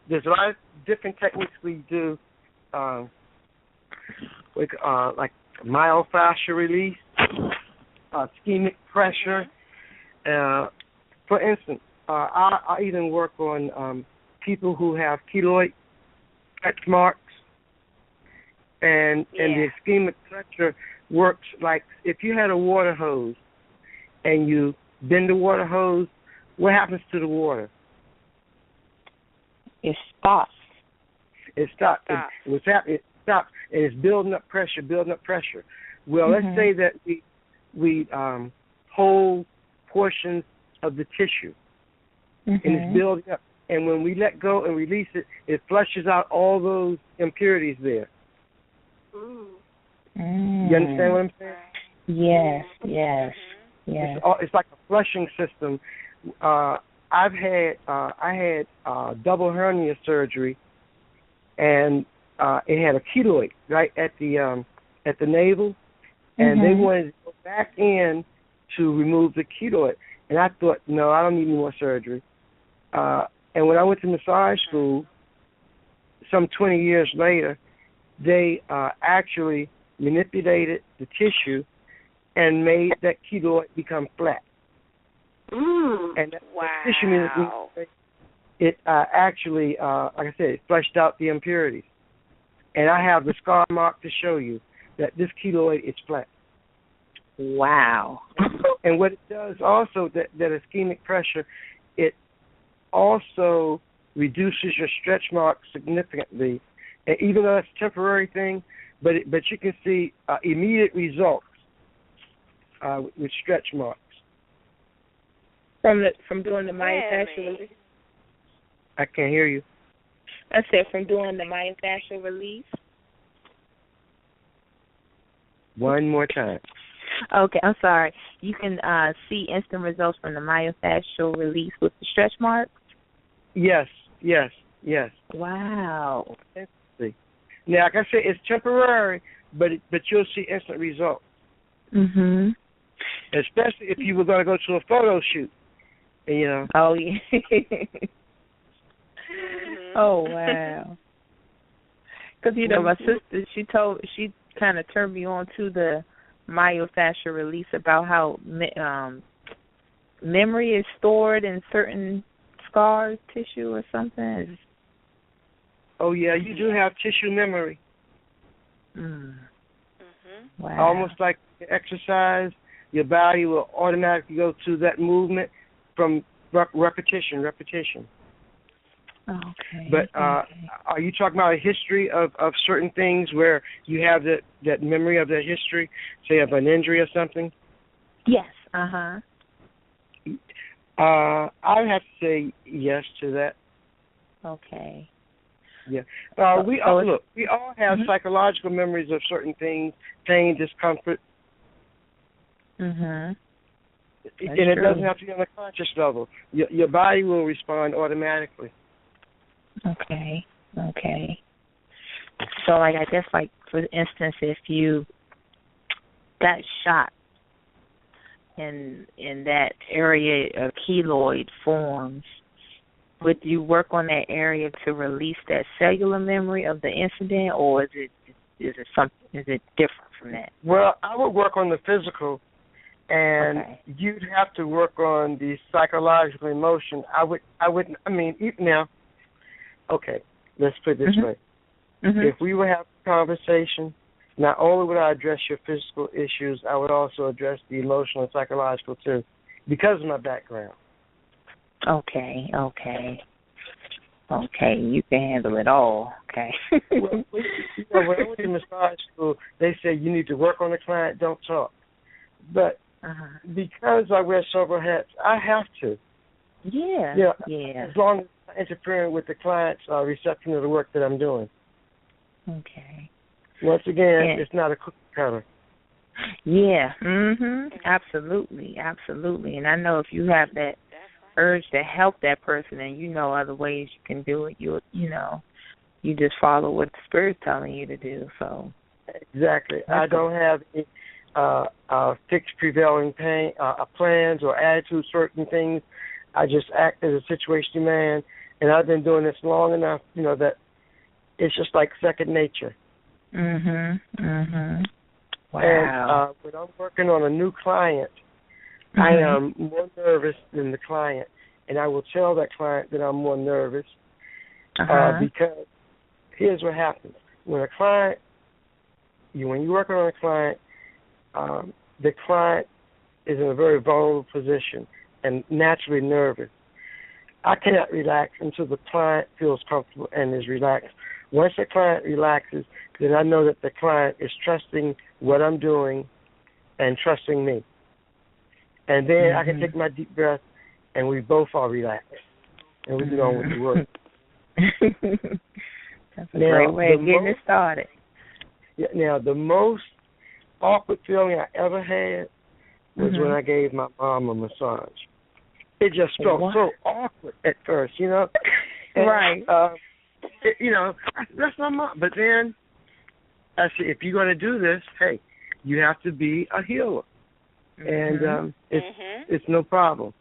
there's a lot of different techniques we do, like myofascial release, ischemic pressure. For instance, I even work on people who have keloid stretch marks, and the ischemic pressure works like if you had a water hose and you bend the water hose, what happens to the water? It stops. It stops. It stops, and it's building up pressure. Well, let's say that we hold portions of the tissue, and it's building up. And when we let go and release it, it flushes out all those impurities there. You understand what I'm saying? Yes. It's like a flushing system. I had double hernia surgery, and it had a keloid right at the navel, and they wanted to go back in to remove the keloid. And I thought, no, I don't need any more surgery. And when I went to massage school, some 20 years later, they actually manipulated the tissue and made that keloid become flat. And that tissue, it actually, like I said, it flushed out the impurities. And I have the scar mark to show you that this keloid is flat. Wow. And what it does also, that ischemic pressure, it also reduces your stretch marks significantly. And even though it's a temporary thing, but you can see immediate results with stretch marks. From doing the myofascial release? I can't hear you. I said from doing the myofascial release. One more time. Okay, I'm sorry. You can see instant results from the myofascial release with the stretch marks? Yes. Wow. Now, like I said, it's temporary, but you'll see instant results. Especially if you were going to go to a photo shoot, you know. Oh, yeah. Oh, wow. Because, you know, my sister, she kind of turned me on to the myofascial release about how memory is stored in certain scar tissue or something. Oh, yeah, you do have tissue memory. Wow. Almost like exercise, your body will automatically go to that movement from repetition. Okay. But are you talking about a history of certain things where you have that memory of that history, say of an injury or something? Yes. I would have to say yes to that. Okay. Yeah. We all have psychological memories of certain things, pain, discomfort. And it doesn't have to be on a conscious level. Your body will respond automatically. Okay. So, like, I guess, like, for instance, if you got shot and in that area a keloid forms, would you work on that area to release that cellular memory of the incident, or is it different from that? Well, I would work on the physical, and you'd have to work on the psychological emotion. Now, okay, let's put it this way. If we would have a conversation, not only would I address your physical issues, I would also address the emotional and psychological too, because of my background. Okay, you can handle it all. Okay. Well, when I went to massage school, they said you need to work on the client, don't talk. But because I wear several hats, I have to. Yeah. As long as I'm interfering with the client's reception of the work that I'm doing. Okay. Once again, it's not a cookie cutter. Yeah. Absolutely. And I know if you have that urge to help that person, and you know other ways you can do it, you just follow what the Spirit's telling you to do. So exactly. I don't have any fixed prevailing plans or attitudes, certain things. I just act as a situation man, and I've been doing this long enough, that it's just like second nature. Wow. And when I'm working on a new client, I am more nervous than the client, and I will tell that client that I'm more nervous because here's what happens. When you're working on a client, the client is in a very vulnerable position and naturally nervous. I cannot relax until the client feels comfortable and is relaxed. Once the client relaxes, then I know that the client is trusting what I'm doing and trusting me. And then I can take my deep breath, and we both are relaxed, and we get on with the work. That's a great way of getting it started. Yeah, now, the most awkward feeling I ever had was when I gave my mom a massage. It just felt so awkward at first, And, right. That's my mom. But then I said, if you're going to do this, hey, you have to be a healer. And it's no problem.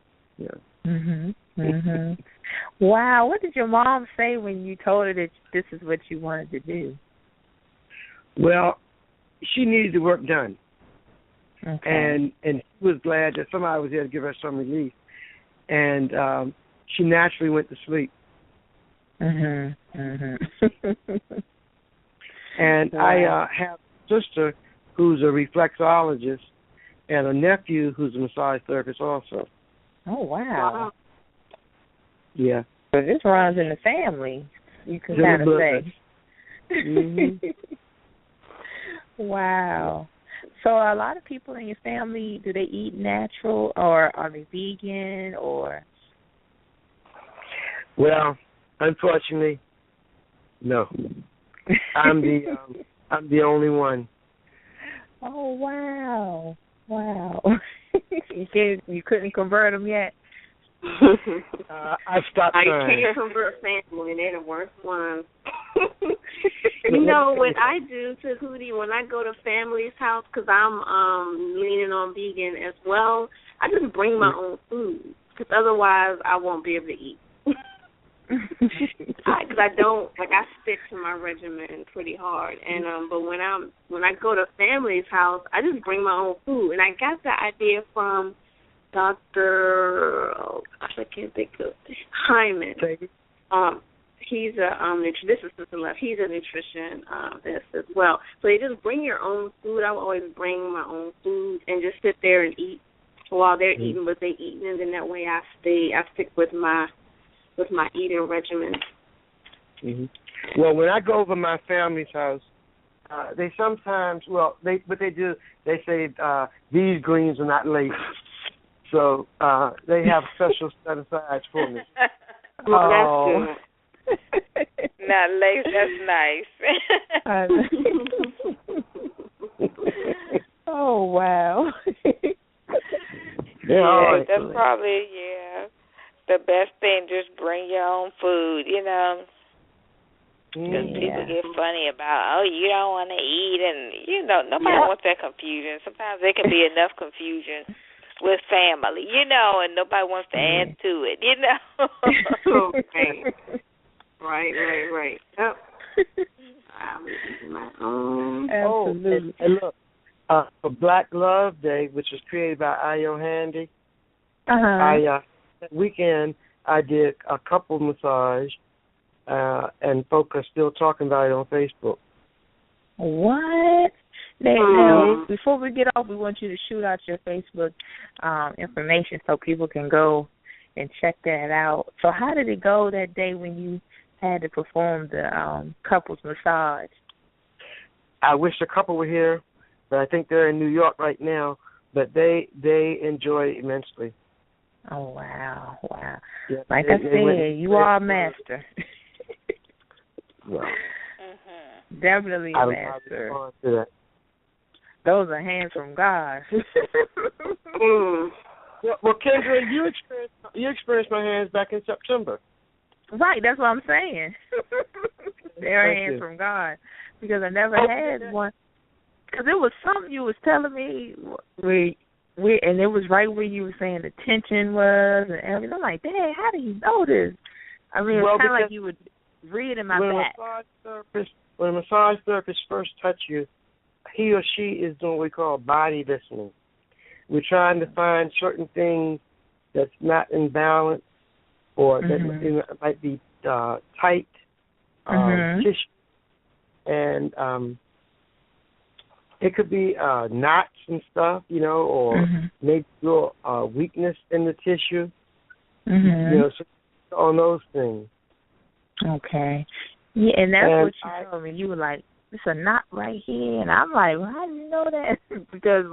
Wow. What did your mom say when you told her that this is what you wanted to do? Well, she needed the work done. Okay. And she was glad that somebody was there to give her some relief. And she naturally went to sleep. And I have a sister who's a reflexologist and a nephew who's a massage therapist also. Oh, wow. Yeah. So this runs in the family, you can kind of say. Wow. So a lot of people in your family, do they eat natural, or are they vegan, or? Well, unfortunately, no. I'm the only one. Oh, wow. You couldn't convert them yet? I stopped trying. I can't convert family. They're the worst ones. What I do to Hootie, when I go to family's house, because I'm leaning on vegan as well, I just bring my own food, because otherwise I won't be able to eat. Because I stick to my regimen pretty hard, and but when I go to family's house, I just bring my own food, and I got the idea from Dr. I can't think of Hyman. He's a this is Sister Left. He's a nutrition as well. So you just bring your own food. I always bring my own food and just sit there and eat while they're eating what they eat, and then that way I stick with my eating regimen. Well, when I go over my family's house, they sometimes they say these greens are not laced. So they have special set asides for me. Well, that's good. Not lace, that's nice. Oh, wow. Yeah, that's probably, the best thing. Just bring your own food, Because people get funny about, you don't want to eat, and, nobody wants that confusion. Sometimes there can be enough confusion with family, and nobody wants to add to it, Right. Yep. Absolutely. And look, for Black Love Day, which was created by Ayo Handy, that weekend I did a couple massage, and folk are still talking about it on Facebook. What? Now, before we get off, we want you to shoot out your Facebook information so people can go and check that out. So how did it go that day when you had to perform the couples massage? I wish a couple were here, but I think they're in New York right now. But they enjoy it immensely. Oh, wow. Yeah, like I said, you are a master. Well, definitely a master. To that. Those are hands from God. Well, Kendra, you experienced my hands back in September. Right, that's what I'm saying. They're hands from God, because I never had one. Because it was something you was telling me, and it was right where you were saying the tension was and everything. I'm like, dang, how do you know this? I mean, it's kind of like you would read in my back. When a massage therapist first touches you, he or she is doing what we call body listening. We're trying to find certain things that's not in balance, or that might be tight tissue, and it could be knots and stuff, or maybe little weakness in the tissue, so on those things. Okay. Yeah, and that's what you told me. You were like, it's a knot right here, and I'm like, well, how do you know that? Because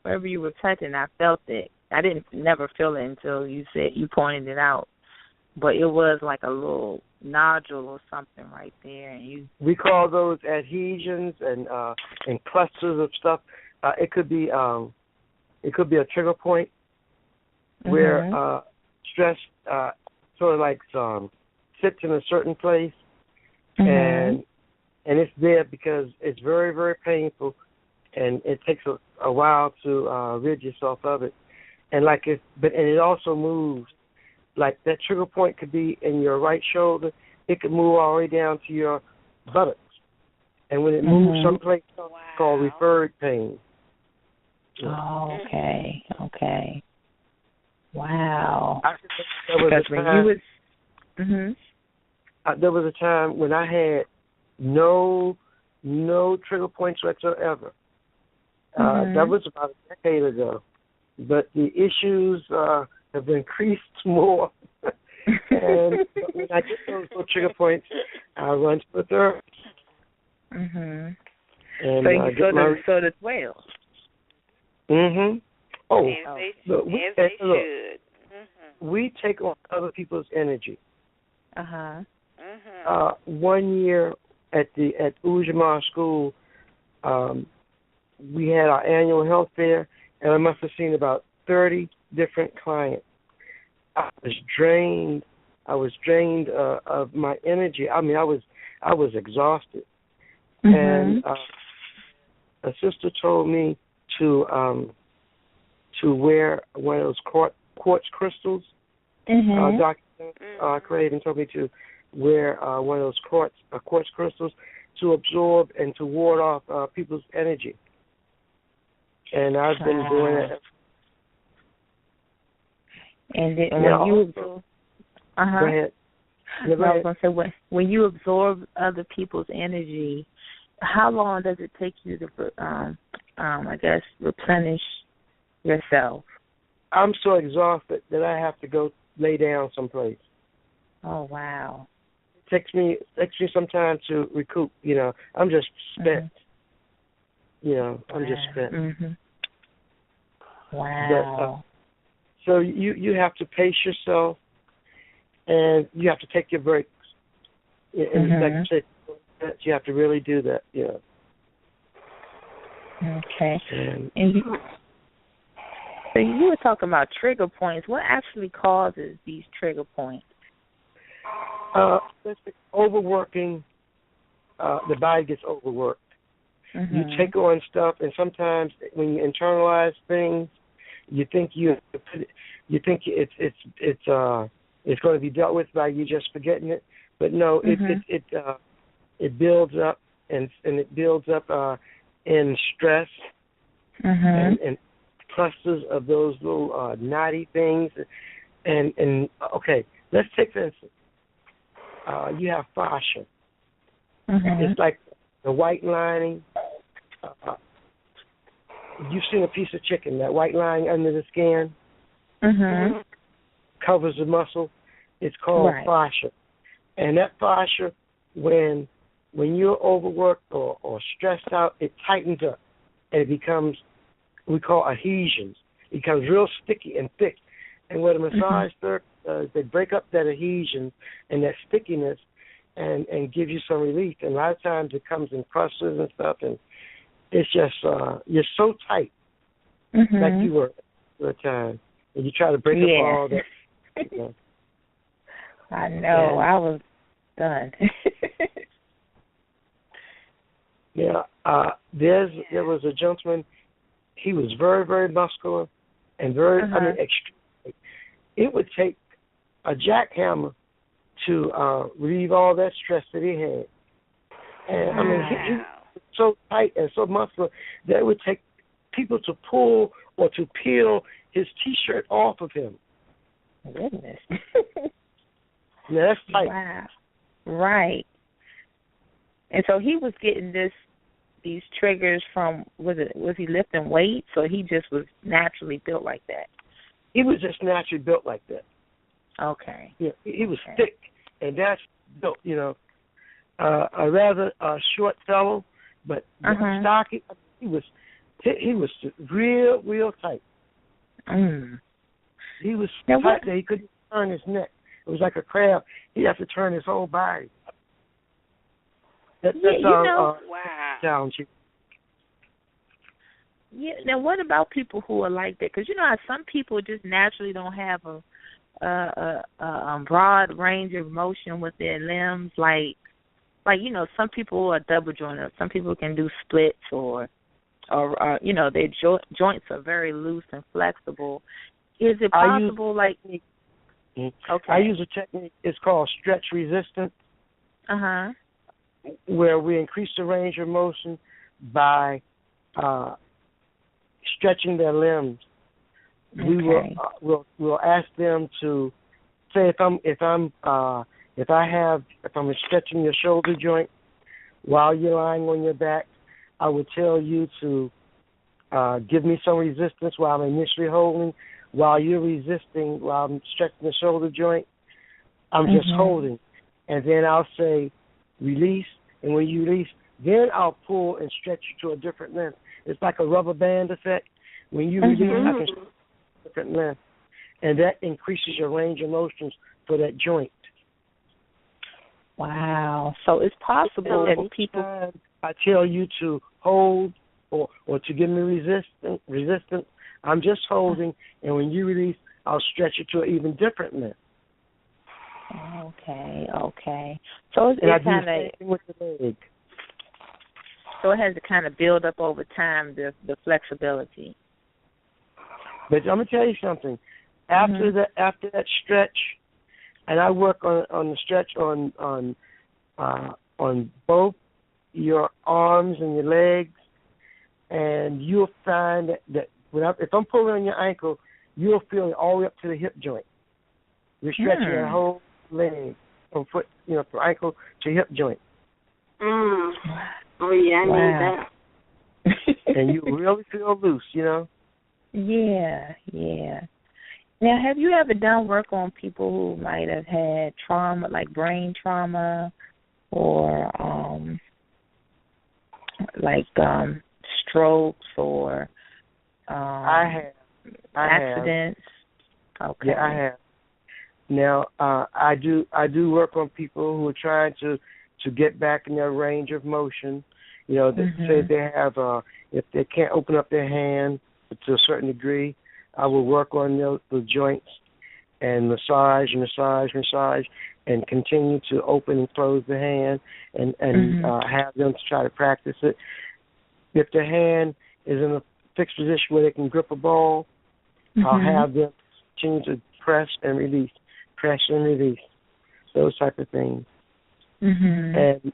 wherever you were touching, I felt it. I didn't never feel it until you pointed it out, but it was like a little nodule or something right there. And we call those adhesions and clusters of stuff. It could be a trigger point where stress sort of like sits in a certain place, and it's there because it's very, very painful, and it takes a while to rid yourself of it. And it also moves. Like that trigger point could be in your right shoulder. It could move all the way down to your buttocks. And when it moves someplace, it's called referred pain. Oh, okay. Wow. There was a time when I had no trigger points whatsoever. That was about a decade ago. But the issues have increased more. And when I get those little trigger points, I run to the therapist. And so you so does well. Oh, look, they should. We take on other people's energy. 1 year at Ujima School, we had our annual health fair, and I must have seen about 30 different clients. I was drained of my energy. I mean, I was exhausted. And a sister told me to wear one of those quartz crystals. Dr. Craven told me to wear one of those quartz crystals to absorb and to ward off people's energy. And I've been doing it. And then when you absorb, go ahead. I was going to say, when you absorb other people's energy, how long does it take you to, I guess, replenish yourself? I'm so exhausted that I have to go lay down someplace. Oh, wow. It takes me some time to recoup. I'm just spent. I'm just spent. Wow. But, so you have to pace yourself, and you have to take your breaks. And like you said, you have to really do that. Okay. So you were talking about trigger points. What actually causes these trigger points? Overworking. The body gets overworked. You take on stuff, and sometimes when you internalize things, you think it's going to be dealt with by you just forgetting it, but no, it builds up and it builds up in stress and clusters of those little knotty things, and okay, let's take for instance, you have fascia. It's like the white lining. You've seen a piece of chicken, that white lining under the skin covers the muscle. It's called fascia. And that fascia, when you're overworked or stressed out, it tightens up. And it becomes, we call adhesions. It becomes real sticky and thick. And what a massage therapist does, they break up that adhesion and that stickiness and give you some relief. And a lot of times it comes in clusters and stuff, and it's just, you're so tight, like you were at the time. and you try to break up all that. You know. I know. I was done. There was a gentleman. He was very, very muscular and very, extreme. It would take a jackhammer to relieve all that stress that he had. And, he was so tight and so muscular that it would take people to pull or to peel his T-shirt off of him. Goodness. Yeah, that's tight. Wow. Right. And so he was getting these triggers from, was he lifting weights, or he just was naturally built like that? He was just naturally built like that. Okay. Yeah, he was thick and that's built, a rather short fellow, but stocky. He was real tight. He was tight that he couldn't turn his neck. It was like a crab. He'd have to turn his whole body. That's wow. challenge. Yeah. Now, what about people who are like that? Because how some people just naturally don't have a broad range of motion with their limbs. Like some people are double jointed. Some people can do splits, or their joints are very loose and flexible. Is it possible, I use a technique. It's called stretch resistance. Where we increase the range of motion by stretching their limbs. Okay. We'll ask them to say if I'm stretching your shoulder joint while you're lying on your back, I would tell you to give me some resistance while I'm initially holding. While you're resisting, while I'm stretching the shoulder joint, I'm just holding. And then I'll say, release. And when you release, then I'll pull and stretch you to a different length. It's like a rubber band effect. When you release, I can stretch to a different length. And that increases your range of motions for that joint. Wow. So it's possible that people... I tell you to hold or to give me resistance, I'm just holding, and when you release, I'll stretch it to an even different length. Okay. So it's kind of with the leg. So it has to kind of build up over time, the flexibility. But I'm gonna tell you something. After that stretch, and I work on the stretch on both your arms and your legs, and you'll find that if I'm pulling on your ankle, you'll feel it all the way up to the hip joint. You're stretching your whole leg from foot, from ankle to hip joint. Oh yeah, I need that. And you really feel loose, Yeah. Now, have you ever done work on people who might have had trauma, like brain trauma, or strokes, or I have accidents? Okay. Yeah, I have. Now, I do work on people who are trying to get back in their range of motion. Say they have if they can't open up their hand to a certain degree, I will work on the joints and massage, and continue to open and close the hand, and have them to try to practice it. If the hand is in a fixed position where they can grip a ball, I'll have them continue to press and release, those type of things. And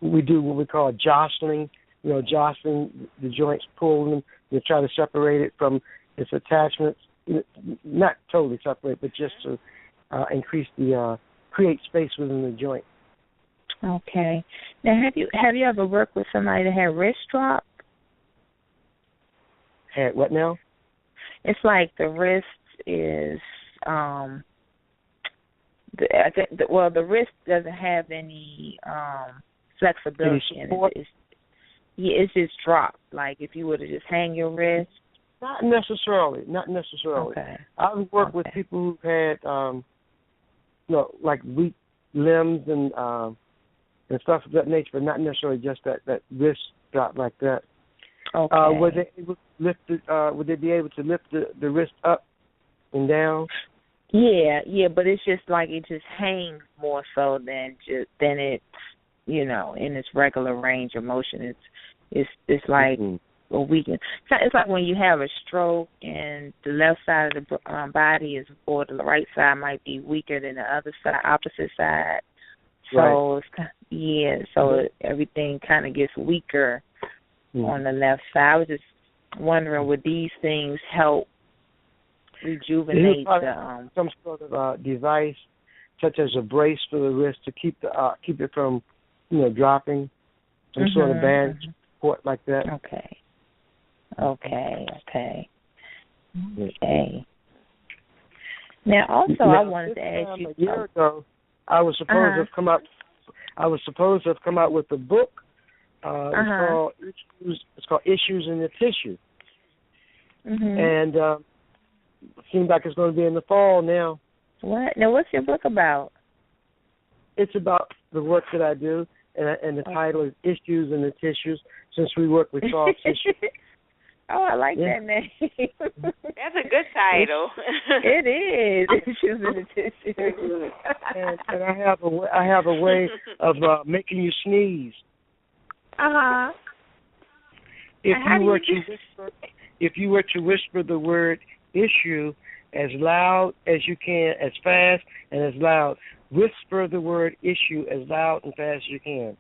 we do what we call jostling, jostling the joints, pulling them, to try to separate it from its attachments, not totally separate, but just to increase create space within the joint. Okay. Now, have you ever worked with somebody that had wrist drop? Had what now? It's like the wrist is, the wrist doesn't have any flexibility in it. It's just dropped. Like if you were to just hang your wrist. Not necessarily. Okay. I've worked with people who've had, like weak limbs and stuff of that nature, but not necessarily just that wrist drop like that. Okay. Were they able lift would they be able to lift the wrist up and down? Yeah, but it's just like it just hangs more so than it's, you know, in its regular range of motion. It's like a weekend. It's like when you have a stroke and the left side of the body is, or the right side might be weaker than the other side, opposite side. So right. Everything kind of gets weaker on the left side. I was just wondering, would these things help rejuvenate some sort of device, such as a brace for the wrist to keep it from, you know, dropping, some sort of band support like that. Okay. Now, also, I wanted to ask you. A year ago, I was supposed to have come out. I was supposed to have come out with a book. It's called Issues in the Tissue, and it seems like it's going to be in the fall now. What? Now, what's your book about? It's about the work that I do, and the title is Issues in the Tissues, since we work with soft tissue. Oh, I like that name. That's a good title. It is. Issues in the Tissues. and I have a way of making you sneeze. If you were to whisper the word issue as loud as you can, as fast and as loud, whisper the word issue as loud and fast as you can.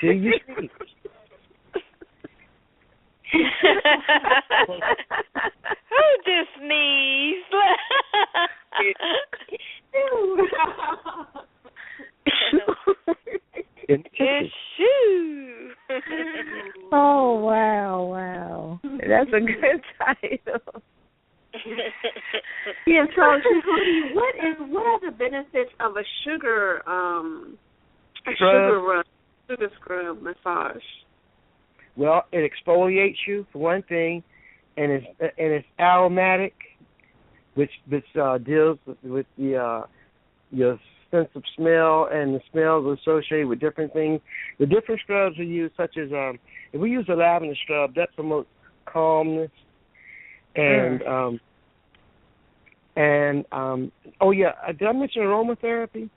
Till you sneeze. Who just sneezed? Issue. Oh, wow. That's a good title. Yeah, so what are the benefits of a sugar scrub massage? Well, it exfoliates you for one thing, and it's aromatic, which deals with your sense of smell, and the smells associated with different things. The different scrubs we use, such as if we use a lavender scrub, that promotes calmness, and did I mention aromatherapy?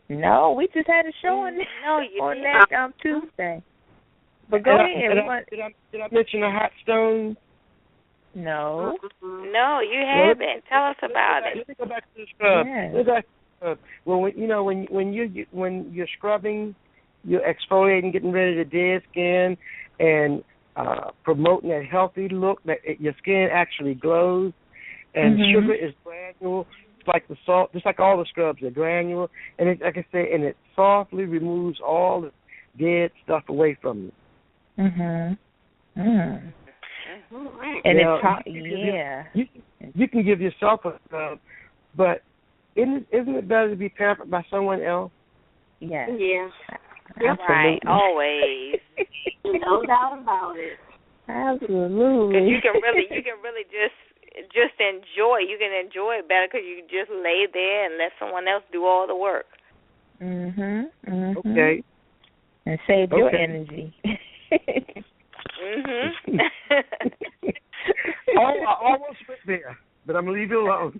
No, we just had a show on that Tuesday. But go ahead. Did I mention the hot stones? No. No, you haven't. Tell us about it. Let me go back to the scrub. Well, when you're scrubbing, you're exfoliating, getting rid of the dead skin, and promoting that healthy look. That your skin actually glows, and sugar is granular. It's like the salt, just like all the scrubs are granular, and it softly removes all the dead stuff away from you. And you can give yourself a scrub, but isn't it better to be pampered by someone else? Yes. Yeah. Right. Always. No doubt about it. Absolutely. Because you can really just enjoy. You can enjoy it better because you can just lay there and let someone else do all the work. Okay. And save your energy. I almost went there, but I'm gonna leave it alone.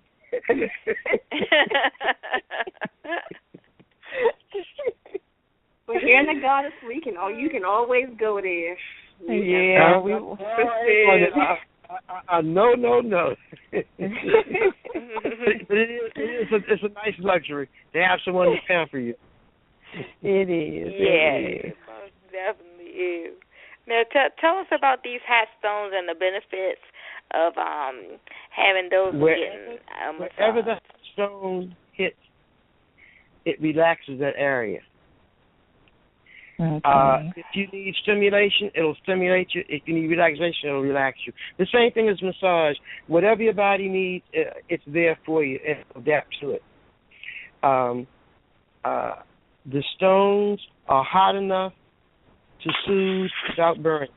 But here in the Goddess, you can always go there. Yeah. No. But it's a nice luxury to have someone to pamper you. It is. Yeah, it most definitely is. Now, tell us about these hot stones and the benefits of having those. Wherever the stone hits, it relaxes that area. Okay. If you need stimulation, it'll stimulate you. If you need relaxation, it'll relax you. The same thing as massage. Whatever your body needs, it's there for you. It adapts to it. The stones are hot enough to soothe without burning.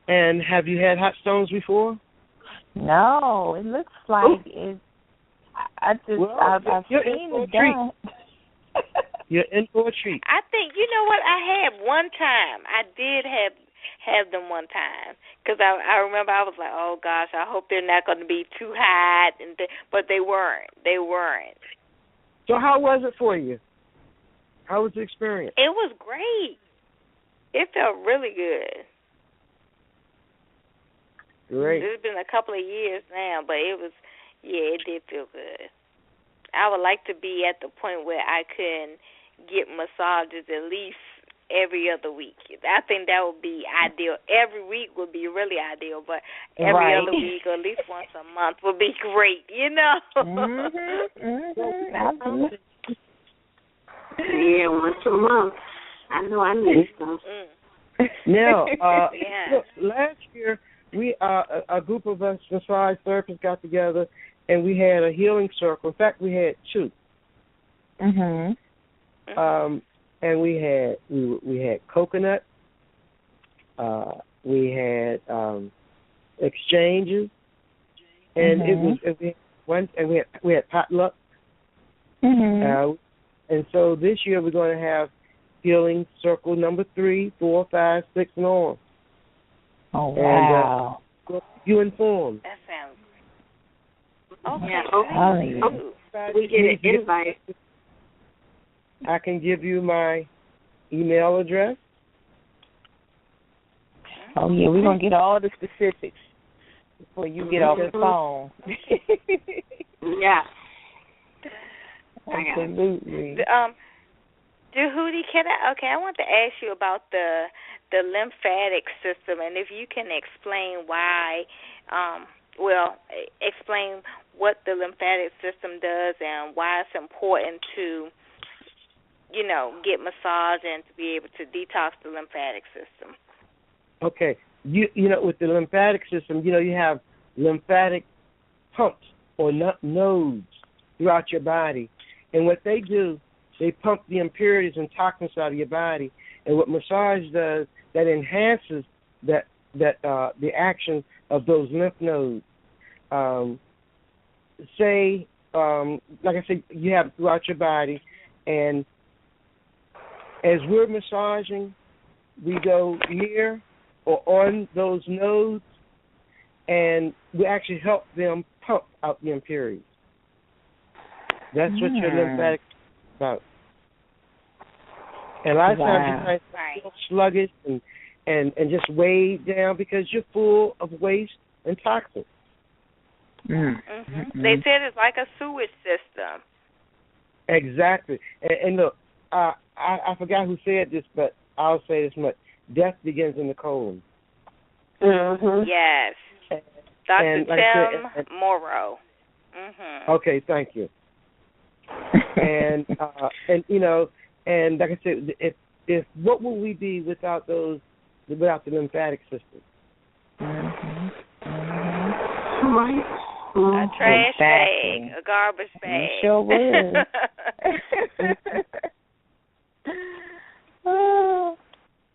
And have you had hot stones before? No, it looks like it. I've seen it done. Your indoor treat. I think, you know what, I had one time. I did have them one time. Because I remember I was like, oh, gosh, I hope they're not going to be too hot. But they weren't. They weren't. So how was it for you? How was the experience? It was great. It felt really good. Great. It's been a couple of years now, but it did feel good. I would like to be at the point where I can get massages at least every other week. I think that would be ideal. Every week would be really ideal, but every other week or at least once a month would be great, you know? Yeah, once a month. I know I need some. Now, look, last year, we a group of us massage therapists got together, and we had a healing circle. In fact, we had two. And we had coconut. We had exchanges, and we had potluck. And so this year we're going to have healing circle number 3, 4, 5, 6, and on. Oh, wow. And you informed. That sounds great. Okay. We get an invite. I can give you my email address. Oh, yeah, we're going to get all the specifics before you get off the phone. Yeah. Absolutely. Hootie, I want to ask you about the lymphatic system, and if you can explain why, explain what the lymphatic system does and why it's important to, get massage and to be able to detox the lymphatic system. Okay. With the lymphatic system, you have lymphatic pumps or nodes throughout your body. And what they do, they pump the impurities and toxins out of your body. And what massage does, that enhances the action of those lymph nodes. Like I said, you have it throughout your body, and as we're massaging, we go near or on those nodes, and we actually help them pump out the impurities. That's what your lymphatic is about. And a lot of times you find feel sluggish and just weighed down because you're full of waste and toxins. They said it's like a sewage system. Exactly. And look, I forgot who said this, but I'll say this much. Death begins in the colon. Yes. Dr. Tim Morrow. Okay, thank you. And like I said, if what would we be without the lymphatic system? A trash bag, a garbage bag. Sure would.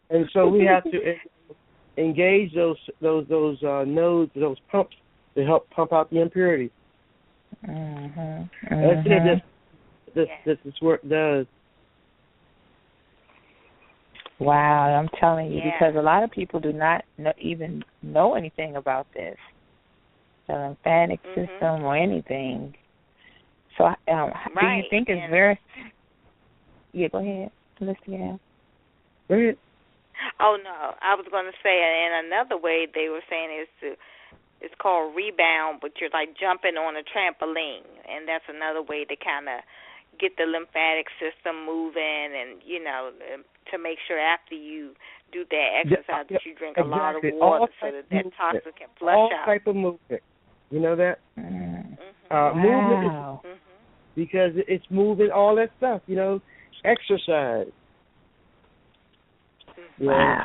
And so we have to engage those nodes, those pumps to help pump out the impurities. That's it. This work does. Wow, I'm telling you, because a lot of people do not even know anything about this, the lymphatic system or anything. So, do you think it's very? Yeah, go ahead. Listen. Go ahead. Oh no, I was going to say, and another way they were saying it's called rebound, but you're like jumping on a trampoline, and that's another way to kind of get the lymphatic system moving, and to make sure after you do that exercise that you drink a lot of water so that toxin can flush out. All type of movement. You know that? Movement is, because it's moving all that stuff. Exercise. Wow.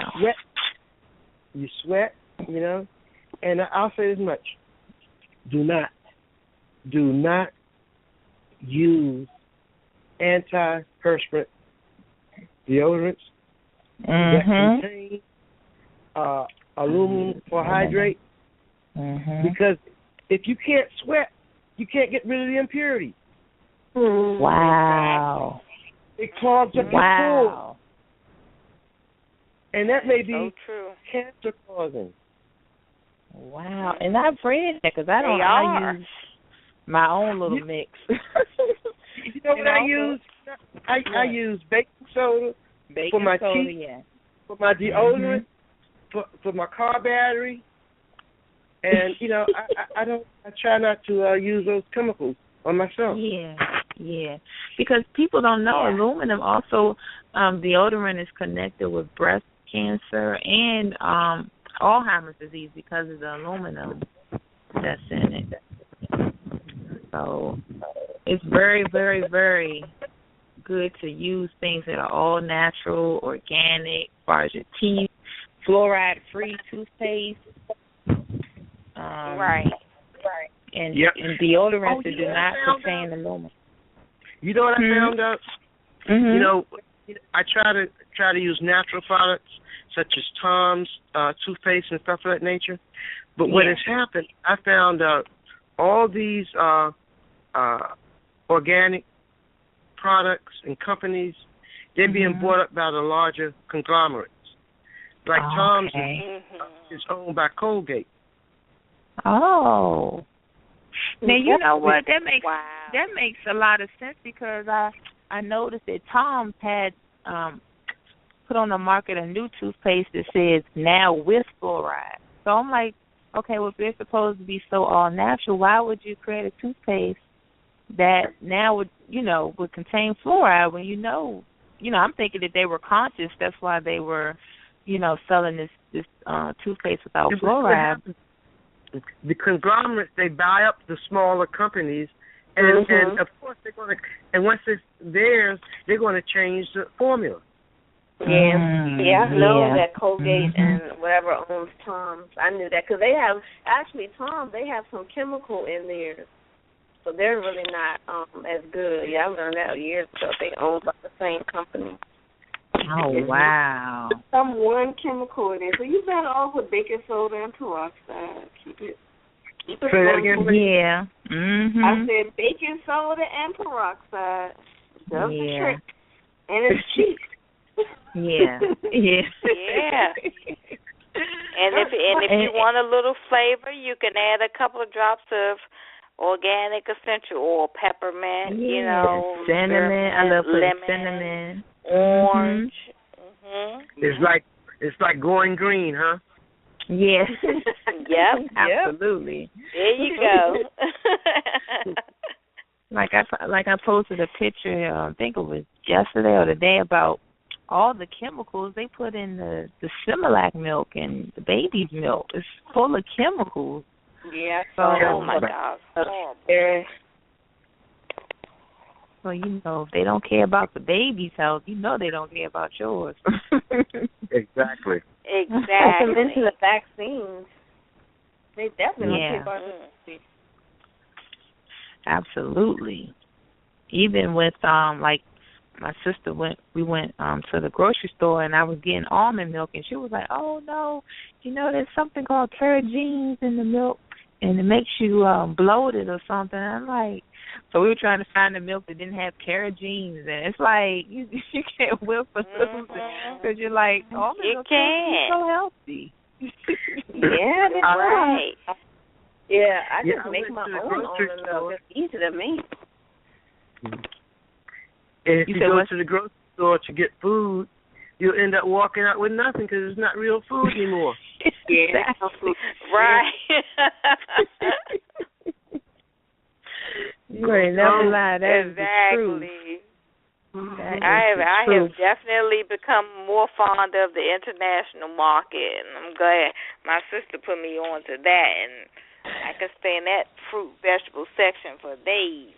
You sweat, and I'll say this much. Do not use antiperspirant deodorants that contain aluminum hydrate, because if you can't sweat, you can't get rid of the impurities. Wow. It clogs up your pores. And that may be so true. cancer causing. Wow. And I've read that because I use my own little mix. You know what I use? I use baking soda for my teeth, for my deodorant, for my car battery. And, you know, I try not to use those chemicals on myself. Yeah. Because people don't know aluminum also, deodorant is connected with breast cancer and Alzheimer's disease because of the aluminum that's in it. So it's very, very, very good to use things that are all natural, organic, as far as your teeth, fluoride-free toothpaste. Right. And deodorants that do not contain aluminum. You know what I found out? Mm-hmm. You know, I try to use natural products such as Tom's toothpaste and stuff of that nature. But what has happened, I found out all these organic products and companies, they're being bought up by the larger conglomerates. Like Tom's is owned by Colgate. Oh. Now you know what? That makes a lot of sense because I noticed that Tom's had put on the market a new toothpaste that says now with fluoride. So I'm like, okay, well if they're supposed to be so all natural, why would you create a toothpaste that now would contain fluoride when you know I'm thinking that they were conscious, that's why they were, selling this toothpaste without fluoride. The conglomerates, they buy up the smaller companies, and of course they're going to, and once it's theirs, they're going to change the formula. I know that Colgate and whatever owns Tom's. I knew that because they have, Tom's, they have some chemical in there, so they're really not as good. Yeah, I learned that years ago. They owned by the same company. Oh, wow. Some one chemical in it. So you better off with baking soda and peroxide. Keep it Say that again? Yeah. I said baking soda and peroxide. That's the trick. And it's cheap. Yeah. And if you want a little flavor, you can add a couple of drops of organic essential oil, peppermint, cinnamon. I love lemon, cinnamon, orange. It's like going green, huh? Yes. Yep. Absolutely. There you go. Like I posted a picture, I think it was yesterday or the day, about all the chemicals they put in the Similac milk and the baby's milk. It's full of chemicals. Yeah. So, oh my God. So, if they don't care about the baby's health, they don't care about yours. Exactly. I mentioned the vaccines. They definitely don't care about the baby. Absolutely. Even with, like, my sister we went to the grocery store, and I was getting almond milk, and she was like, oh, no, there's something called carrageenan in the milk, and it makes you bloated or something. I'm like, so we were trying to find the milk that didn't have carrageenan, and it's like, you can't whip for something, because you're like, almond milk is so healthy. Yeah, that's right. Yeah, I just I make went my to the own grocery almond store. milk. It's easy to make. And if you go to the grocery store to get food, you'll end up walking out with nothing because it's not real food anymore. Exactly. Right. You ain't never lie. That is the truth. I have definitely become more fond of the international market, and I'm glad my sister put me on to that, and I can stay in that fruit vegetable section for days,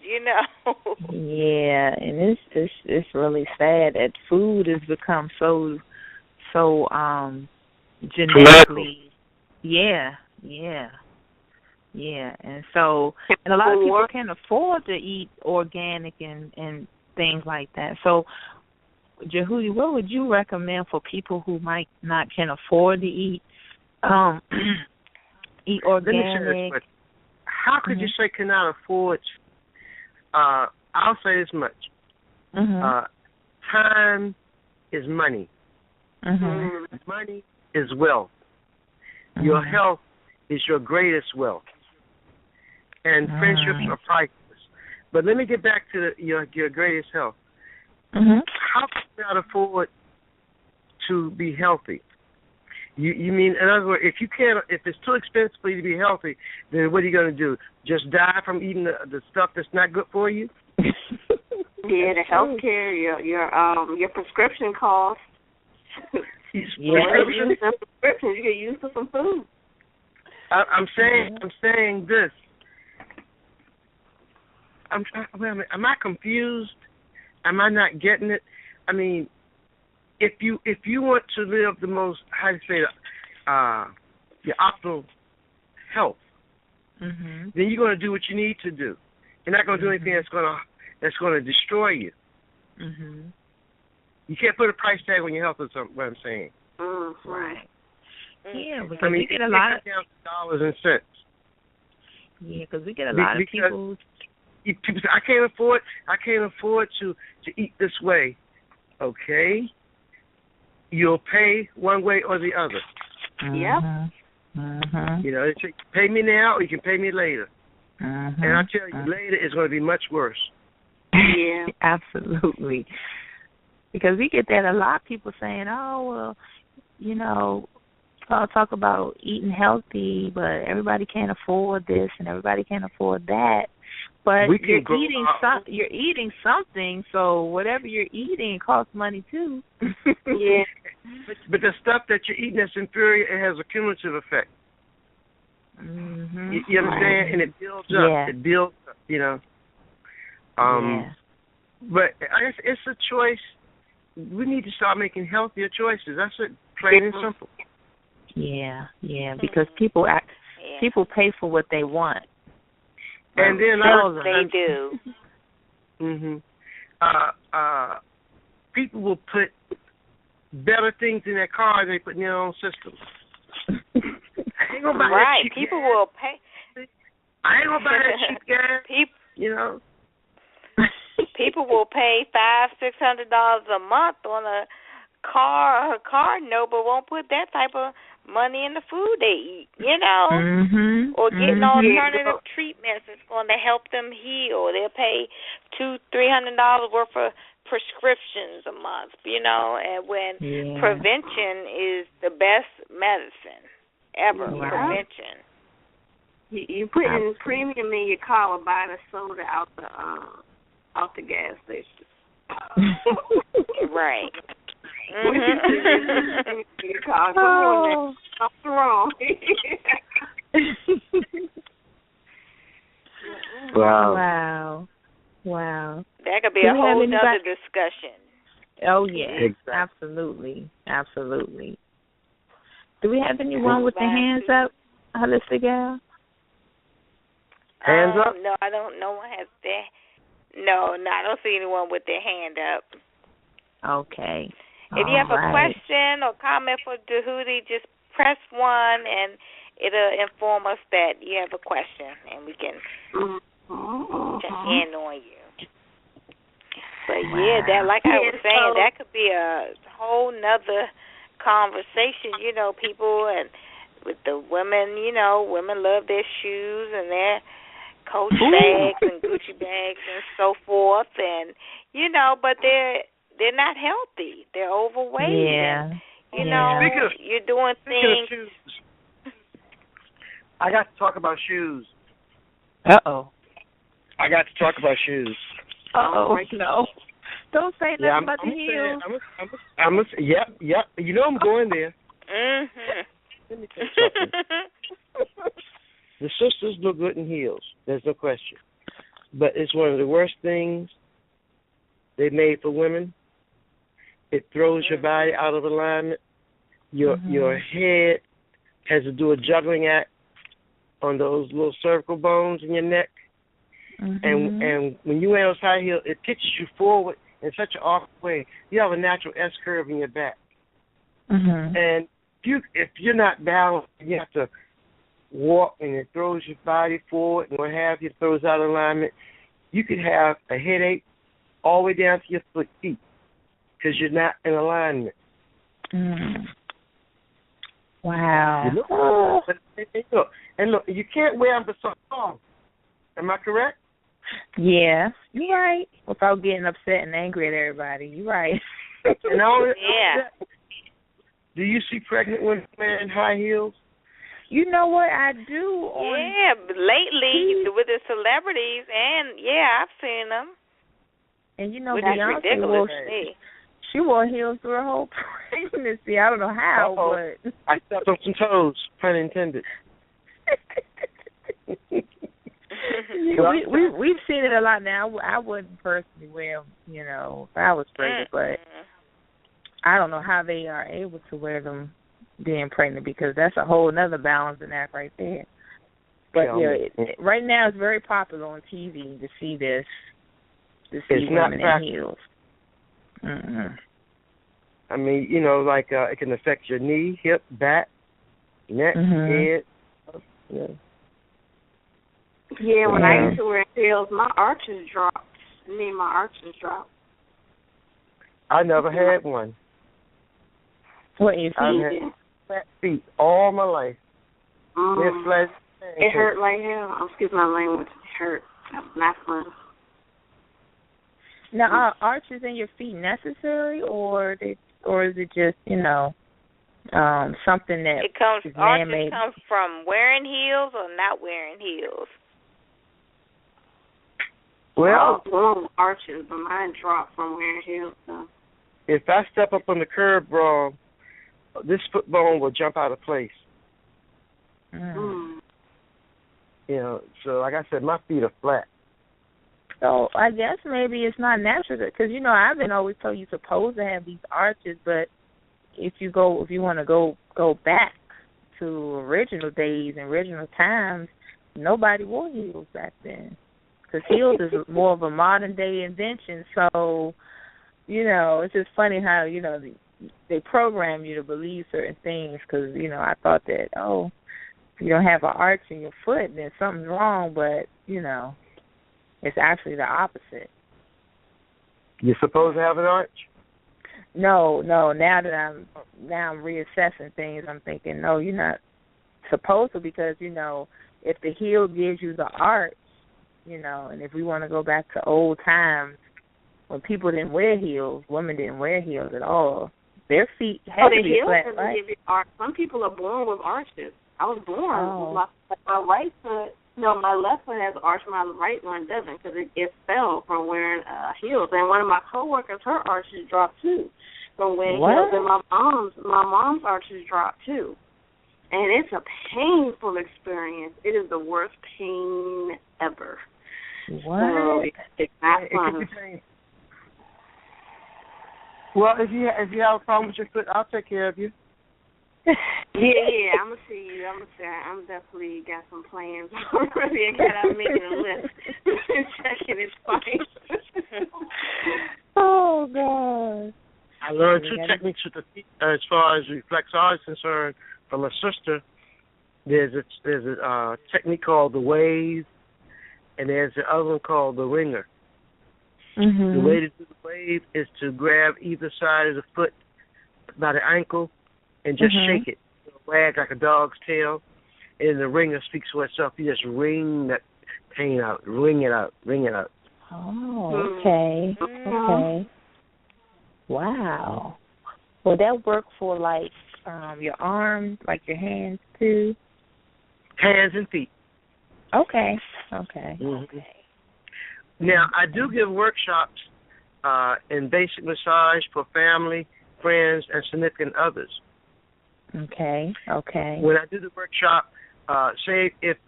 Yeah, and it's really sad that food has become so genetically. Yeah, and a lot of people can't afford to eat organic and things like that. So, Jehudi, what would you recommend for people who might not can afford to eat organic? Let me say this, how could you say cannot afford? I'll say this much. time is money. Mm-hmm. Money is wealth. Your health is your greatest wealth. And friendships are priceless. But let me get back to your greatest health. How can you not afford to be healthy? You mean, in other words, if it's too expensive for you to be healthy, then what are you going to do? Just die from eating the stuff that's not good for you? Yeah, the health care, your prescription costs. Prescriptions? You can use for some food. I'm saying this. Wait a minute. Am I confused? Am I not getting it? I mean, if you want to live the most, how do you say it, your optimal health, then you're going to do what you need to do. You're not going to do anything that's going to destroy you. You can't put a price tag on your health. Is what I'm saying. Right. Yeah, because we get a lot of dollars and cents. Yeah, because we get a lot of people. People say, I can't afford to eat this way. Okay, you'll pay one way or the other. Yep. You know, they say, pay me now or you can pay me later. And I tell you, later is going to be much worse. Yeah, absolutely. Because we get that a lot. People saying, "Oh, well, you know, I'll talk about eating healthy, but everybody can't afford this and everybody can't afford that." But you're eating something, so whatever you're eating costs money too. Yeah. But the stuff that you're eating that's inferior, it has a cumulative effect. You understand? And it builds up. Yeah. It builds up, you know. But I guess it's a choice. We need to start making healthier choices. That's it, plain and simple. Yeah, because people pay for what they want. And then they do. People will put better things in their car than they put in their own system. I ain't gonna buy that cheap people gas. will pay. I ain't gonna buy that cheap gas. You know. People will pay $500-600 a month on a car note, but won't put that type of money in the food they eat, you know, or getting alternative treatments that's going to help them heal. They'll pay $200-300 worth of prescriptions a month, you know, and when prevention is the best medicine ever. Prevention. You put in premium in your car or buy the soda out the gas station. Right. Something wrong. Wow. That could be a whole other discussion. Oh yeah, exactly. Absolutely. Do we have anyone with their hands up, Holistic Gal? Hands up? No, I don't. No one has their. No, I don't see anyone with their hand up. Okay. If you have a question or comment for Tahuti, just press 1 and it'll inform us that you have a question and we can check in on you. But that, like I was saying, that could be a whole nother conversation. You know, people and with the women, you know, women love their shoes and their Coach bags and Gucci bags and so forth, and you know, but they're not healthy. They're overweight. Yeah. And, you know, you're doing things. I got to talk about shoes. Uh-oh. I got to talk about shoes. Uh-oh. No. Don't say nothing about the heels. Yep. You know I'm going there. Let me tell you something. The sisters look good in heels. There's no question. But it's one of the worst things they made for women. It throws your body out of alignment. Your head has to do a juggling act on those little cervical bones in your neck. And when you wear those high heels, it pitches you forward in such an awkward way. You have a natural S curve in your back. And if you're not balanced, you have to walk and it throws your body forward and what have you, throws out of alignment. You could have a headache all the way down to your feet. because you're not in alignment. Wow. And look, you can't wear them for so long. Am I correct? Yeah, you're right. Without getting upset and angry at everybody, you're right. Yeah. Do you see pregnant women wearing high heels? You know what I do? Yeah, but lately with the celebrities, and I've seen them. And you know, which is Beyonce ridiculous to me. She wore heels through her whole pregnancy. I don't know how, but I stepped on some toes, pun intended. We've seen it a lot now. I wouldn't personally wear them, you know, if I was pregnant, but I don't know how they are able to wear them being pregnant, because that's a whole other balancing act right there. But right now it's very popular on TV to see this, women in heels. I mean, you know, like it can affect your knee, hip, back, neck, head. Yeah, when I used to wear heels, my arches dropped. My arches dropped. I never had one. What, you I've had flat feet all my life. It hurt like hell. Excuse my language. It hurt. That's not fun. Now, are arches in your feet necessary, or is it just, you know, something that is man-made? Arches come from wearing heels or not wearing heels? Well, I was born with arches, but mine dropped from wearing heels. So. If I step up on the curb wrong, this foot bone will jump out of place. You know, so like I said, my feet are flat. So I guess maybe it's not natural, because, you know, I've been always told you're supposed to have these arches, but if you want to go back to original days and original times, nobody wore heels back then, because heels is more of a modern day invention. So, you know, it's just funny how, you know, they program you to believe certain things, because, you know, I thought that, if you don't have an arch in your foot, then something's wrong, but, you know, it's actually the opposite. You're supposed to have an arch? No. Now that I'm reassessing things, I'm thinking, no, you're not supposed to, because, you know, if the heel gives you the arch, you know, and if we want to go back to old times when people didn't wear heels, women didn't wear heels at all. Their feet had to be flat, right? Give you arch. Some people are born with arches. I was born with my right foot. No, my left foot has an arch. My right one doesn't, because it fell from wearing heels. And one of my coworkers, her arches dropped too from wearing heels. And my mom's arches dropped too. And it's a painful experience. It is the worst pain ever. What? So it's not fun. Well, if you have a problem with your foot, I'll take care of you. Yeah, I'm gonna see you. I'm definitely got some plans already. I'm making a list, checking it twice. Oh God! I learned two techniques with the feet as far as reflexology is concerned from a sister. There's a technique called the wave, and there's the other one called the ringer. The way to do the wave is to grab either side of the foot by the ankle and just shake it. Wag like a dog's tail. And the ringer speaks for itself. You just wring that pain out. Wring it out. Wring it out. Oh, okay. Okay. Wow. Will that work for, like, your arms, like your hands, too? Hands and feet. Okay. Okay. Okay. Now, I do give workshops in basic massage for family, friends, and significant others. Okay. When I do the workshop, say if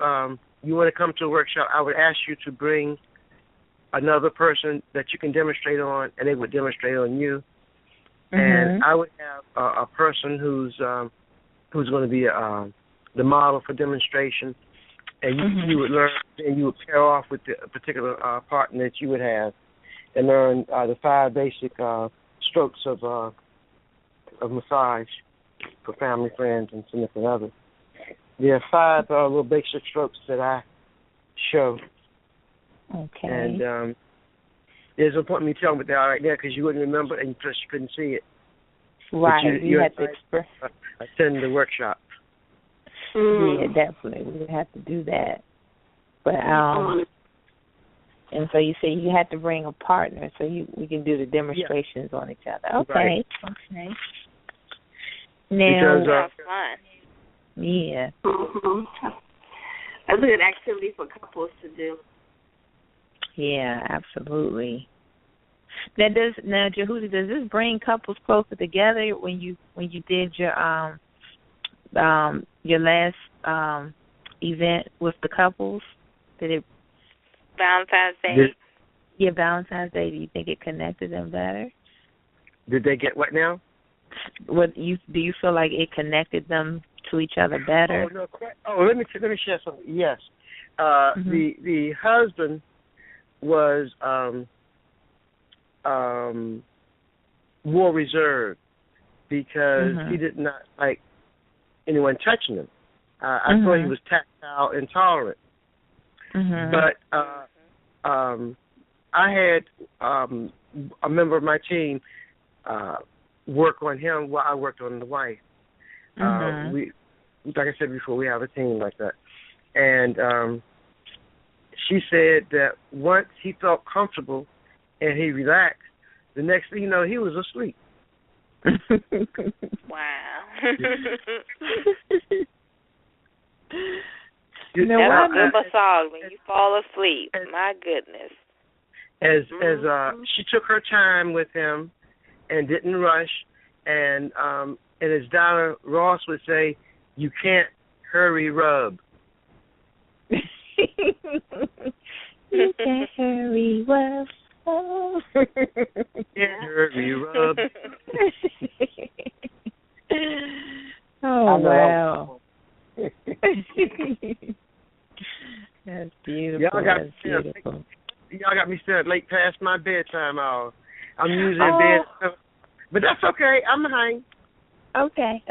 you want to come to a workshop, I would ask you to bring another person that you can demonstrate on, and they would demonstrate on you. And I would have a person who's going to be the model for demonstration, and you would learn, and you would pair off with the particular partner that you would have, and learn the 5 basic strokes of massage for family, friends, and significant others. There are 5 little basic strokes that I show. Okay. And there's no point in me telling what they are right now because you wouldn't remember, and plus you couldn't see it. Right. You had to express. Attend the workshop. Yeah, definitely. We would have to do that. But and so you say you had to bring a partner so we can do the demonstrations on each other. Okay. Right. Okay. Now, because, fun. Yeah. That's a good activity for couples to do. Yeah, absolutely. Now, Jehuti, does this bring couples closer together when you did your last event with the couples? Did it? Valentine's Day. Yeah, Valentine's Day. Do you think it connected them better? Did they get what now? Do you feel like it connected them to each other better? Oh, no. Let me share something. Yes, the husband was more reserved because he did not like anyone touching him. I thought he was tactile and tolerant. But I had a member of my team work on him while I worked on the wife. We, like I said before, we have a team like that. And she said that once he felt comfortable and he relaxed, the next thing you know, he was asleep. Wow. That's a good massage when you fall asleep. My goodness. As she took her time with him and didn't rush, and as Donna Ross would say, you can't hurry rub. You can't hurry rub. Oh. Can't hurry rub. Oh, wow. That's beautiful. Y'all got me still late past my bedtime hour. I'm usually in bed, but that's okay. I'm behind. Okay.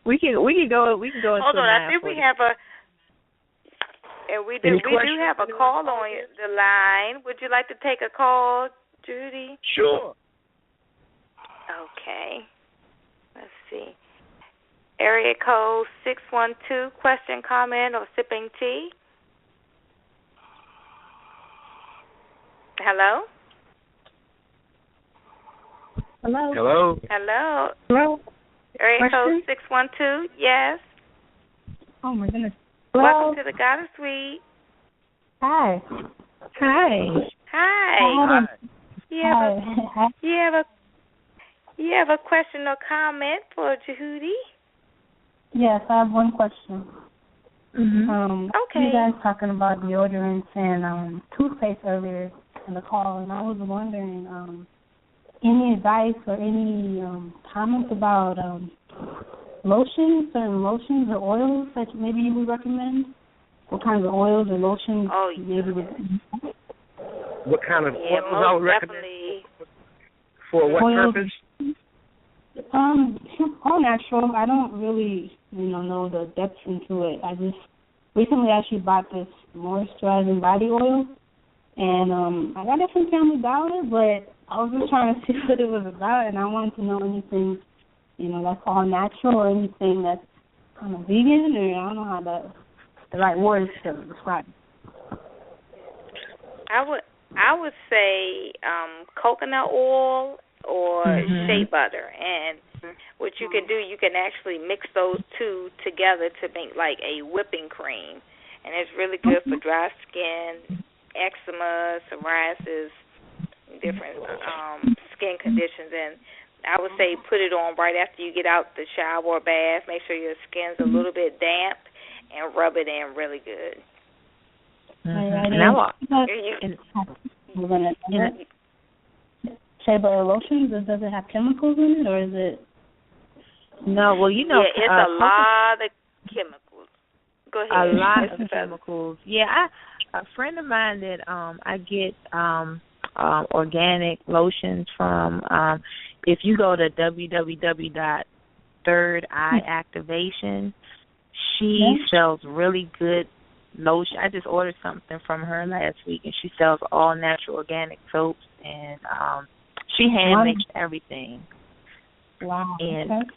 we can go into Hold on, I think we have we do have a call on the line. Would you like to take a call, Judy? Sure. Okay. Let's see. Area code 612, question, comment, or sipping tea? Hello? Hello. Area code 612, yes. Oh, my goodness. Welcome to the Goddess Suite. Hi. You have a question or comment for Jehuti? Yes, I have one question. Okay. You guys talking about deodorants and toothpaste earlier in the call, and I was wondering any advice or any comments about certain lotions or oils that maybe you would recommend? What kinds of oils or lotions maybe would? What kind of oils I would recommend? For what purpose? All natural. I don't really, know the depth into it. I just recently actually bought this moisturizing body oil, and I got it from Family Dollar, but I was just trying to see what it was about, and I wanted to know anything, that's all natural or anything that's kind of vegan, or I don't know how the right words to describe it. I would say coconut oil or shea butter, and what you can do, you can actually mix those two together to make like a whipping cream, and it's really good for dry skin, eczema, psoriasis, different skin conditions. And I would say put it on right after you get out the shower or bath. Make sure your skin's a little bit damp, and rub it in really good. Shea butter lotions, does it have chemicals in it, or is it? No, well, yeah, it's a lot of chemicals. Go ahead. A lot of chemicals. Yeah, a friend of mine that I get organic lotions from. If you go to www.Third Eye Activation, she sells really good lotion. I just ordered something from her last week, and she sells all natural organic soaps, and she hand makes everything. Wow. And okay.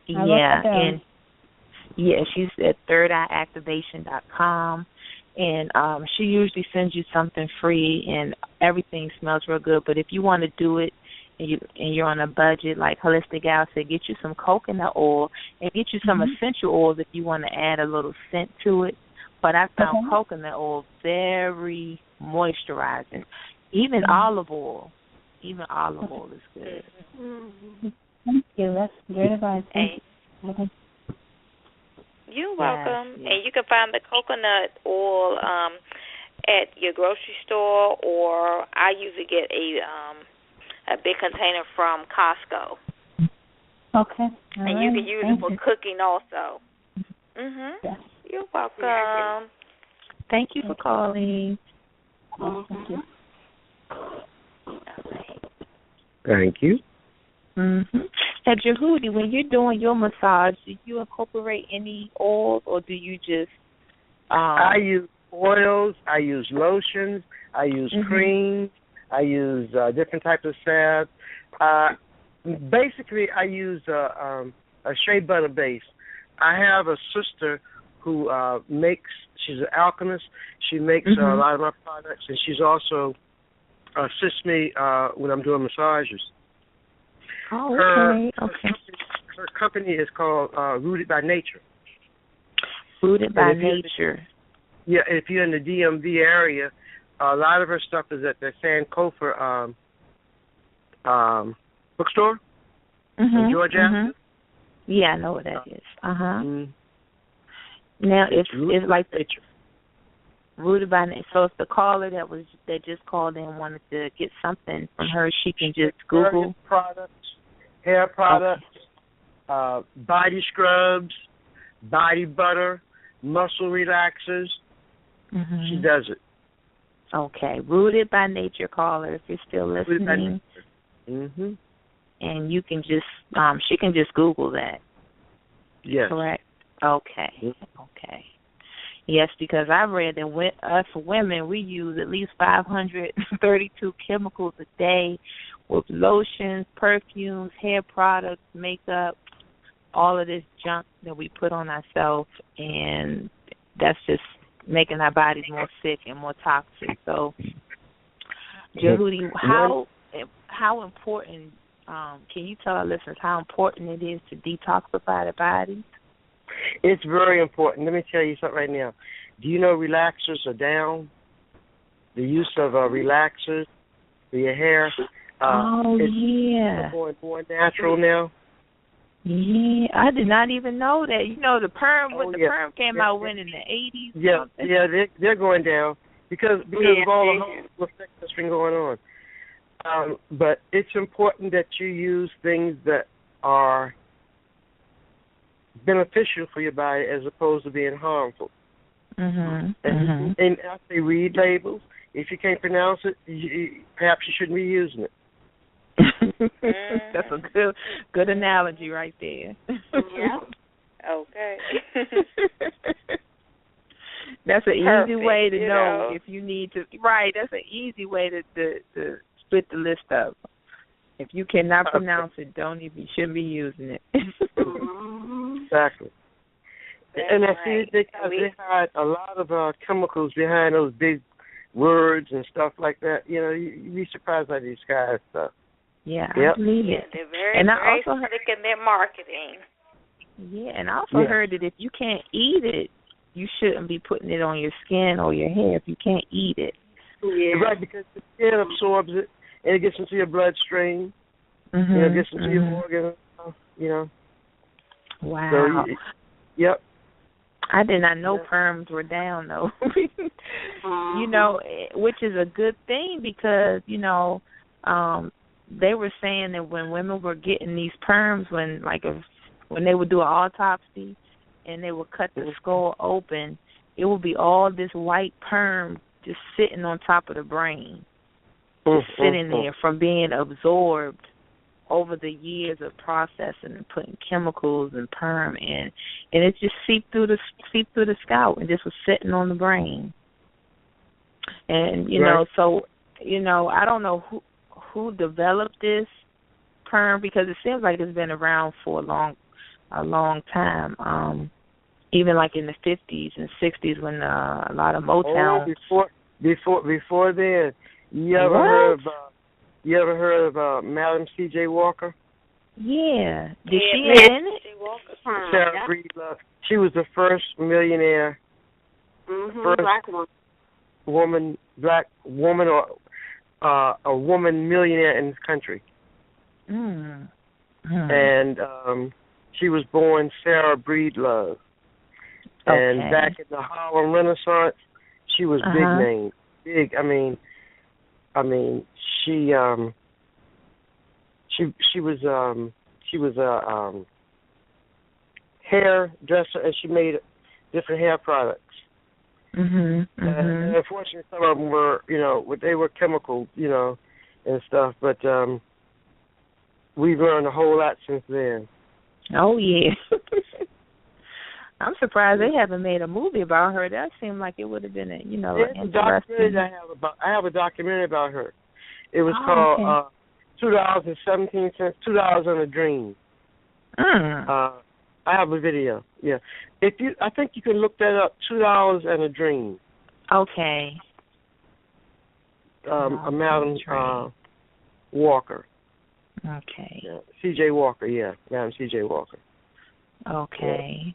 She's at thirdeyeactivation.com, and she usually sends you something free, and everything smells real good. But if you want to do it and you're on a budget, like Holistic Gal said, get you some coconut oil and get you some essential oils if you want to add a little scent to it. But I found coconut oil very moisturizing. Even olive oil. Even olive oil is good. Thank you. That's great advice. Thank you. You're welcome. Yes. And you can find the coconut oil at your grocery store, or I usually get a big container from Costco. Okay. And you can use it for cooking also. Yes. You're welcome. Thank you for calling. Thank you. Thank you. Now, Jehudi, when you're doing your massage, do you incorporate any oils, or do you just... I use oils, I use lotions, I use creams, I use different types of salves. Basically, I use a shea butter base. I have a sister who she's an alchemist. She makes a lot of my products, and she's also assists me when I'm doing massages. Oh, okay. Her company is called Rooted by Nature. Rooted by Nature. Yeah, if you're in the DMV area, a lot of her stuff is at the Sankofa bookstore in Georgia Avenue. Yeah, I know what that is. Now it's like the Rooted by Nature. So if the caller that just called in wanted to get something from her, she can just Google products, hair products, body scrubs, body butter, muscle relaxers. She does it. Okay, Rooted by Nature, caller, if you're still listening. And you can just she can just Google that. Yes. Correct. Okay. Okay. Yes, because I read that us women, we use at least 532 chemicals a day with lotions, perfumes, hair products, makeup, all of this junk that we put on ourselves, and that's just making our bodies more sick and more toxic. So, Jehudi, how important, can you tell our listeners how important it is to detoxify the body? It's very important. Let me tell you something right now. Do you know relaxers are down? The use of relaxers for your hair. It's going more natural now. Yeah, I did not even know that. You know, the perm perm came out when in the 80s. Yeah, they're going down because of all the whole effect that's been going on. But it's important that you use things that are beneficial for your body as opposed to being harmful. And I say read labels. If you can't pronounce it, perhaps you shouldn't be using it. That's a good analogy right there. Yeah. Okay. That's an easy way to know if you need to. Right. That's an easy way to split the list up. If you cannot pronounce it, shouldn't be using it. Exactly. And I see they hide a lot of chemicals behind those big words and stuff like that. You know, you'd be surprised by these guys stuff. Yeah, I believe it. They're very slick in their marketing. Yeah, and I also heard that if you can't eat it, you shouldn't be putting it on your skin or your hair if you can't eat it. Yeah. Right, because the skin absorbs it and it gets into your bloodstream. It gets into your organs, you know. Wow. So, yep. I did not know perms were down, though. You know, which is a good thing because, you know, they were saying that when women were getting these perms, when they would do an autopsy and they would cut the skull open, it would be all this white perm just sitting on top of the brain, just sitting there from being absorbed over the years of processing and putting chemicals and perm in, and it just seeped through the scalp and just was sitting on the brain. And you know, so I don't know who developed this perm, because it seems like it's been around for a long time. Even like in the 50s and 60s when a lot of Motown. Before then, you ever heard of Madam C.J. Walker? Yeah. Did she in it? Sarah Breedlove. She was the first millionaire. First black woman or a woman millionaire in this country. And she was born Sarah Breedlove. And back in the Harlem Renaissance, she was big name. Big. I mean, she was a hairdresser, and she made different hair products. And unfortunately, some of them were, they were chemical, and stuff. But we've learned a whole lot since then. Oh yeah. I'm surprised they haven't made a movie about her. That seemed like it would have been interesting. I have a documentary about her. It was called $2.17, $2 on a Dream. I have a video. Yeah, I think you can look that up. $2 and a Dream. Okay. Madam Walker. Okay. Yeah. C.J. Walker. Yeah, Madam C.J. Walker. Okay. Yeah.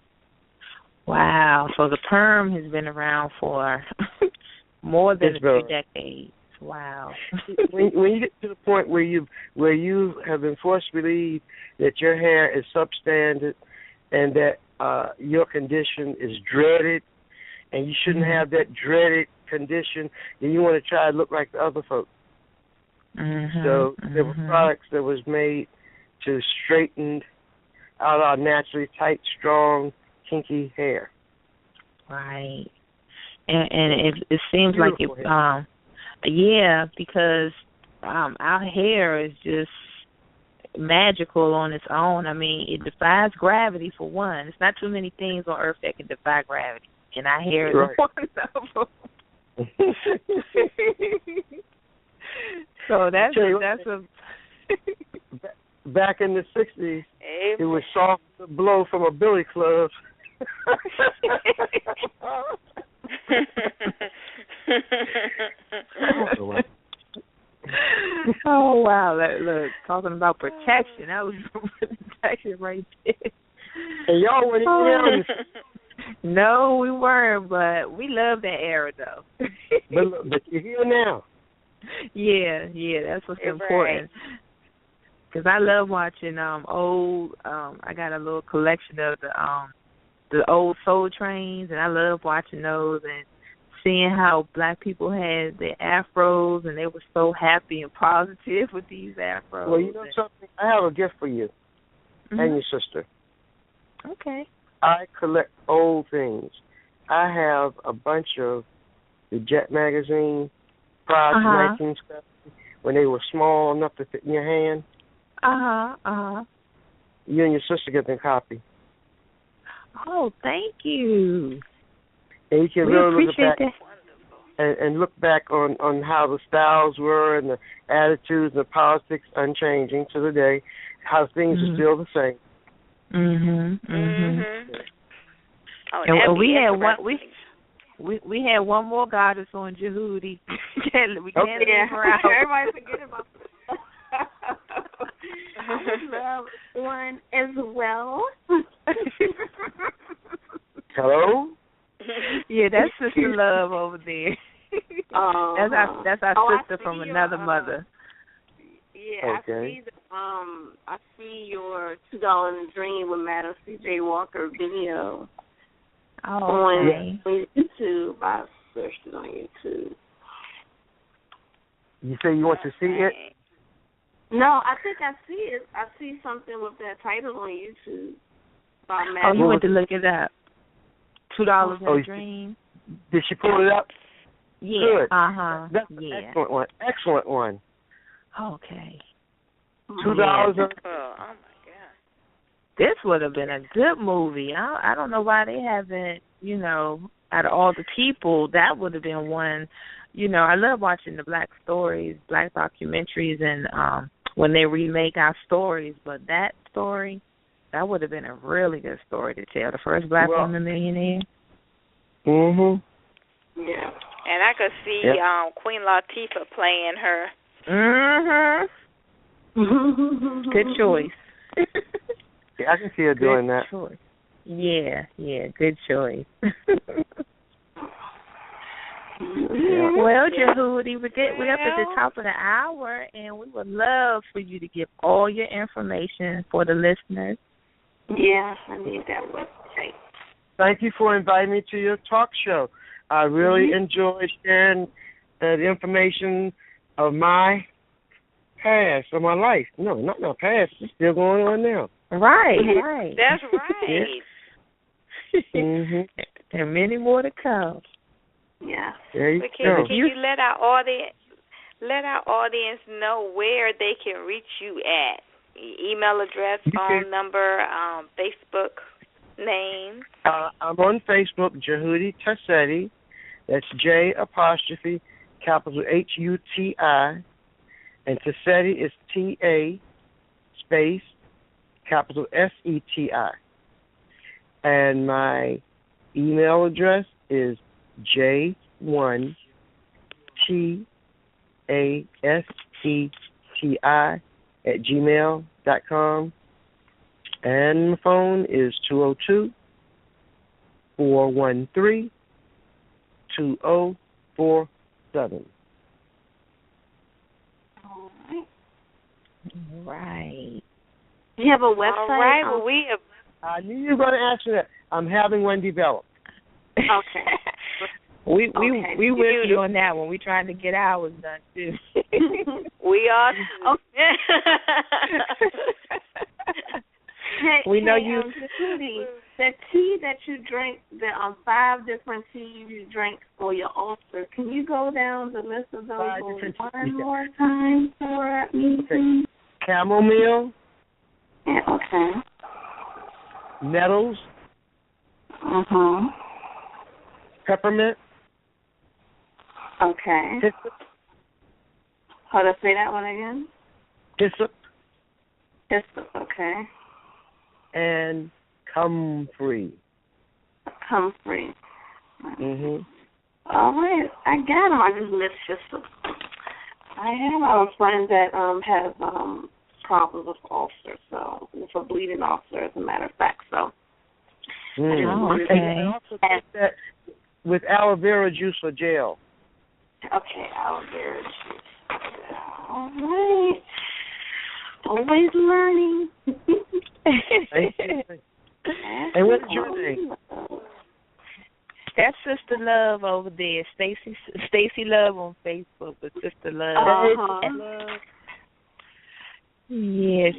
Wow. So the perm has been around for more than 2 decades. Wow. when you get to the point where you have been forced to believe that your hair is substandard and that your condition is dreaded, and you shouldn't have that dreaded condition, then you want to try to look like the other folks. So there were products that was made to straighten out our naturally tight, strong, kinky hair. Right. And it seems beautiful like it, because our hair is just magical on its own. I mean, it defies gravity, for one. It's not too many things on Earth that can defy gravity, and our hair is one of them. So that's a back in the 60s, it was soft to blow from a billy club. Oh wow! Look, talking about protection, that was protection right there. And y'all weren't even No, we weren't, but we love that era though. but you're here now. Yeah, that's what's important. Because I love watching old. I got a little collection of the old Soul Trains, and I love watching those and seeing how black people had their afros, and they were so happy and positive with these afros. Well, you know something? I have a gift for you and your sister. Okay. I collect old things. I have a bunch of the Jet magazine prior to 1970, when they were small enough to fit in your hand. You and your sister get them copy. Oh, thank you. And you can we really appreciate look back and look back on how the styles were and the attitudes and the politics unchanging to the day, how things are still the same. Oh, and we had one more goddess on Jehudi. We can't leave her out. Everybody forget about that. I would love one as well. Hello? Yeah, that's Sister Love over there. That's our sister from another mother. Yeah, okay. I see your $2 in a Dream with Madam C.J. Walker video on YouTube. I searched it on YouTube. You say you want to see it? No, I think I see it. I see something with that title on YouTube. Oh, you went to look it up. $2 in a Dream. Did she pull it up? Yeah. Good. That's an excellent one. Excellent one. Okay. $2. Oh my God. This would have been a good movie. I don't know why they haven't, out of all the people, that would have been one, I love watching the black stories, black documentaries, and when they remake our stories. But that story, that would have been a really good story to tell. The first black woman millionaire. Mhm. Yeah. And I could see Queen Latifah playing her. Mhm. Good choice. Yeah, I can see her doing that. Choice. Yeah, good choice. Well, Jehudi, we're up at the top of the hour, and we would love for you to give all your information for the listeners. Yeah, I need that website. Thank you for inviting me to your talk show. I really enjoyed sharing the information of my past, of my life. No, not my past. It's still going on now. Right. That's right. And many more to come. Yeah. There you go. Can you let our audience know where they can reach you at? Email address, phone number, Facebook name. I'm on Facebook, Jehudi TaSeti. That's J apostrophe capital HUTI, and TaSeti is TA space capital SETI. And my email address is j1taseti@gmail.com. And my phone is 202-413-2047. All right. Right. Do you have a website? All right. Well, I knew you were going to ask me that. I'm having one developed. Okay. We with you on that one. We're trying to get ours done too. We are. We know you. The tea that you drink, the 5 different teas you drink for your ulcer. Can you go down the list of those one more time for me? Okay. Chamomile. Yeah, okay. Nettles. Peppermint. Okay. Hyssop. How to say that one again? Hyssop. Hyssop, okay. And comfrey. Comfrey. Mm-hmm. All right. I got them. I just missed hyssop. I have a friend that has problems with ulcers, so with a bleeding ulcer, as a matter of fact. So And also take that with aloe vera juice or gel. Okay, aloe vera juice. All right. Always learning. And what's your name? That's Sister Love over there. Stacy Love on Facebook, but Sister Love. Yes.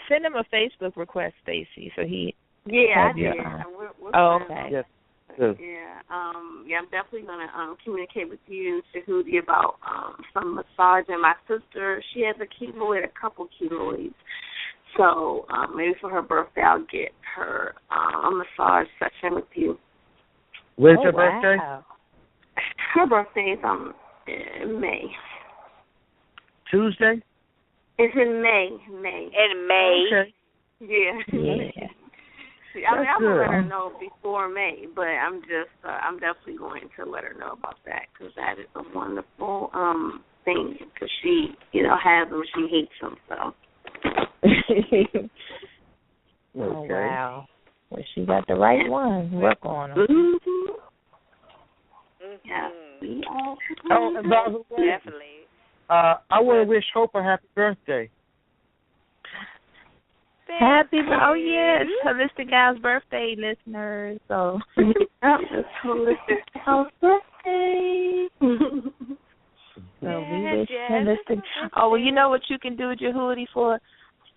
Send him a Facebook request, Stacy, so he. Yeah, I did. Okay. Yes. Yeah, I'm definitely going to communicate with you, Jehudi, about some massaging. My sister, she has a keloid, a couple keloids. So maybe for her birthday, I'll get her a massage session with you. When's her birthday? Her birthday is in May. Tuesday? It's in May. In May? Okay. Yeah. I mean, I'm gonna let her know before May, but I'm definitely going to let her know about that because that is a wonderful thing because she, has them, she hates them, so. Oh wow! Well, she got the right one. Work on them. Yeah. And by the way, definitely. I want to wish Hope a happy birthday. Yes, Holistic Gal's birthday, listeners. So it's Holistic Gal's birthday. So we wish Holistic. Oh, well, you know what you can do, Jehudi, for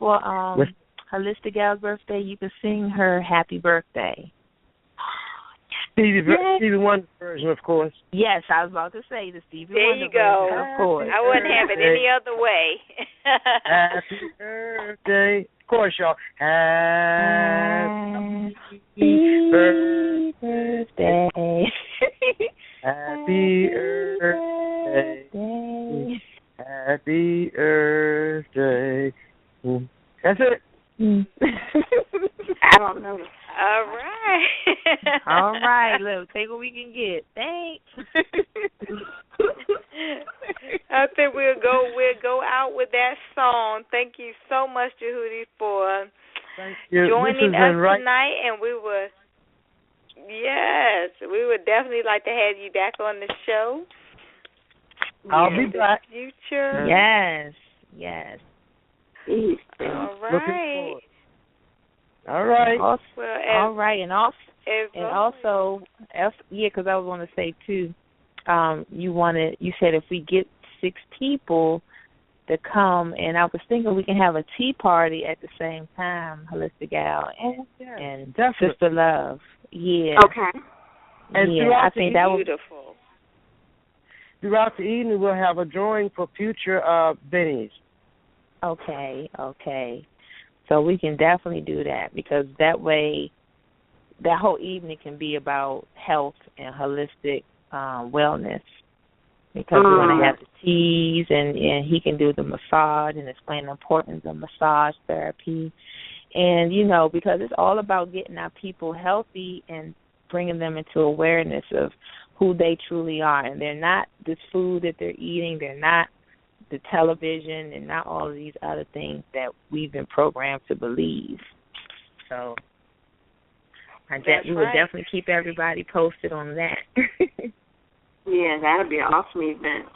Holistic Gal's birthday? You can sing her happy birthday. Stevie Wonder version, of course. Yes, I was about to say the Stevie Wonder version, of course. I wouldn't have it any other way. Happy birthday. Of course, y'all. Happy birthday. Happy Earth Day. Happy Earth Day. That's it. I don't know. All right. All right, look, take what we can get. Thanks. I think we'll go out with that song. Thank you so much, Jehudi, for joining us tonight, and we would definitely like to have you back on the show. I'll be back. Future. Yes. All right. All right. Also, all right, and also, because I was going to say too, you said if we get 6 people to come, and I was thinking we can have a tea party at the same time, Holistic Gal and Sister Love. Yeah. Okay. And I think that would be beautiful. Throughout the evening, we'll have a drawing for future bennies. Okay. So we can definitely do that, because that way that whole evening can be about health and holistic wellness, because we're going to have the teas, and he can do the massage and explain the importance of massage therapy. And, because it's all about getting our people healthy and bringing them into awareness of who they truly are. And they're not this food that they're eating. They're not the television, and not all of these other things that we've been programmed to believe. So we would definitely keep everybody posted on that. Yeah, that'll be an awesome event.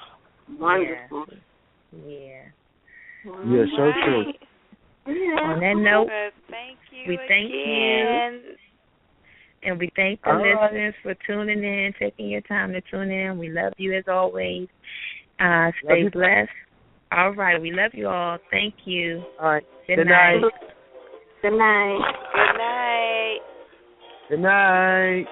Wonderful. Yeah. Yeah, so true. Yeah. On that note, thank you we thank you. And we thank the listeners for tuning in, taking your time to tune in. We love you as always. Stay blessed. All right. We love you all. Thank you. All right. Good night. Good night. Good night. Good night.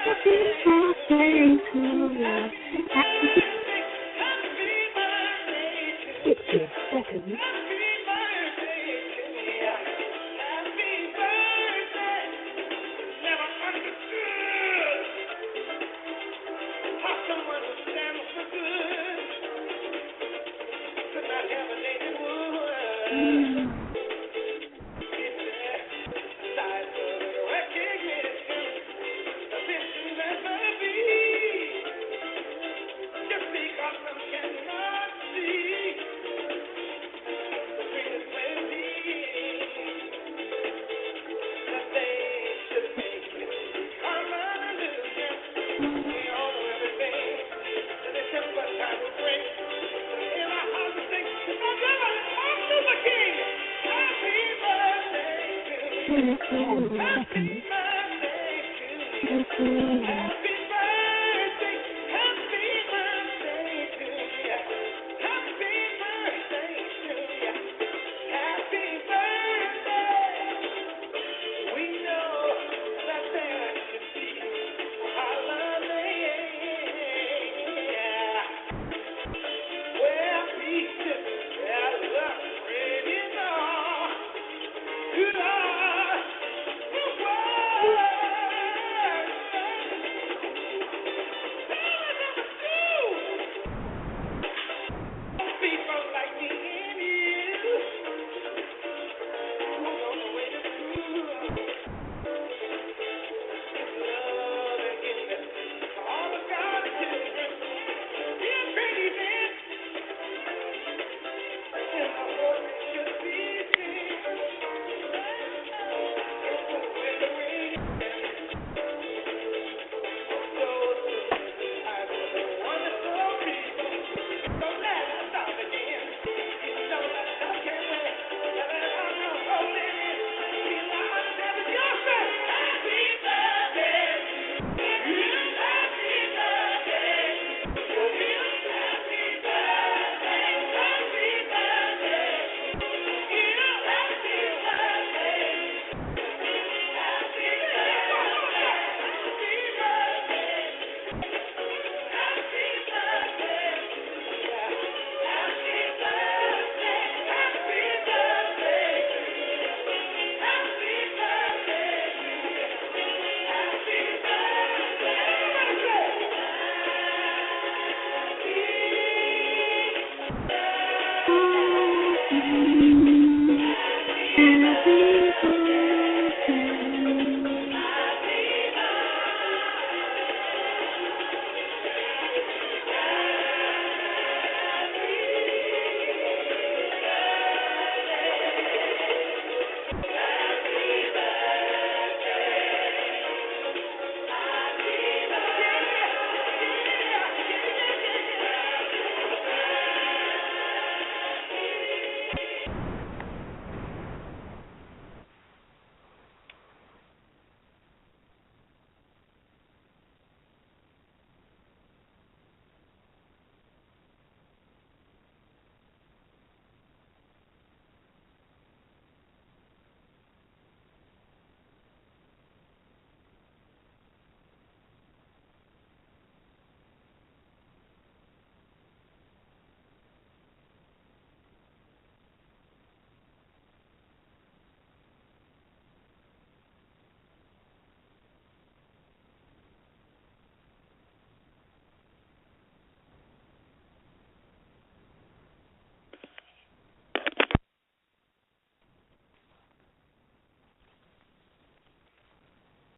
Happy birthday to you.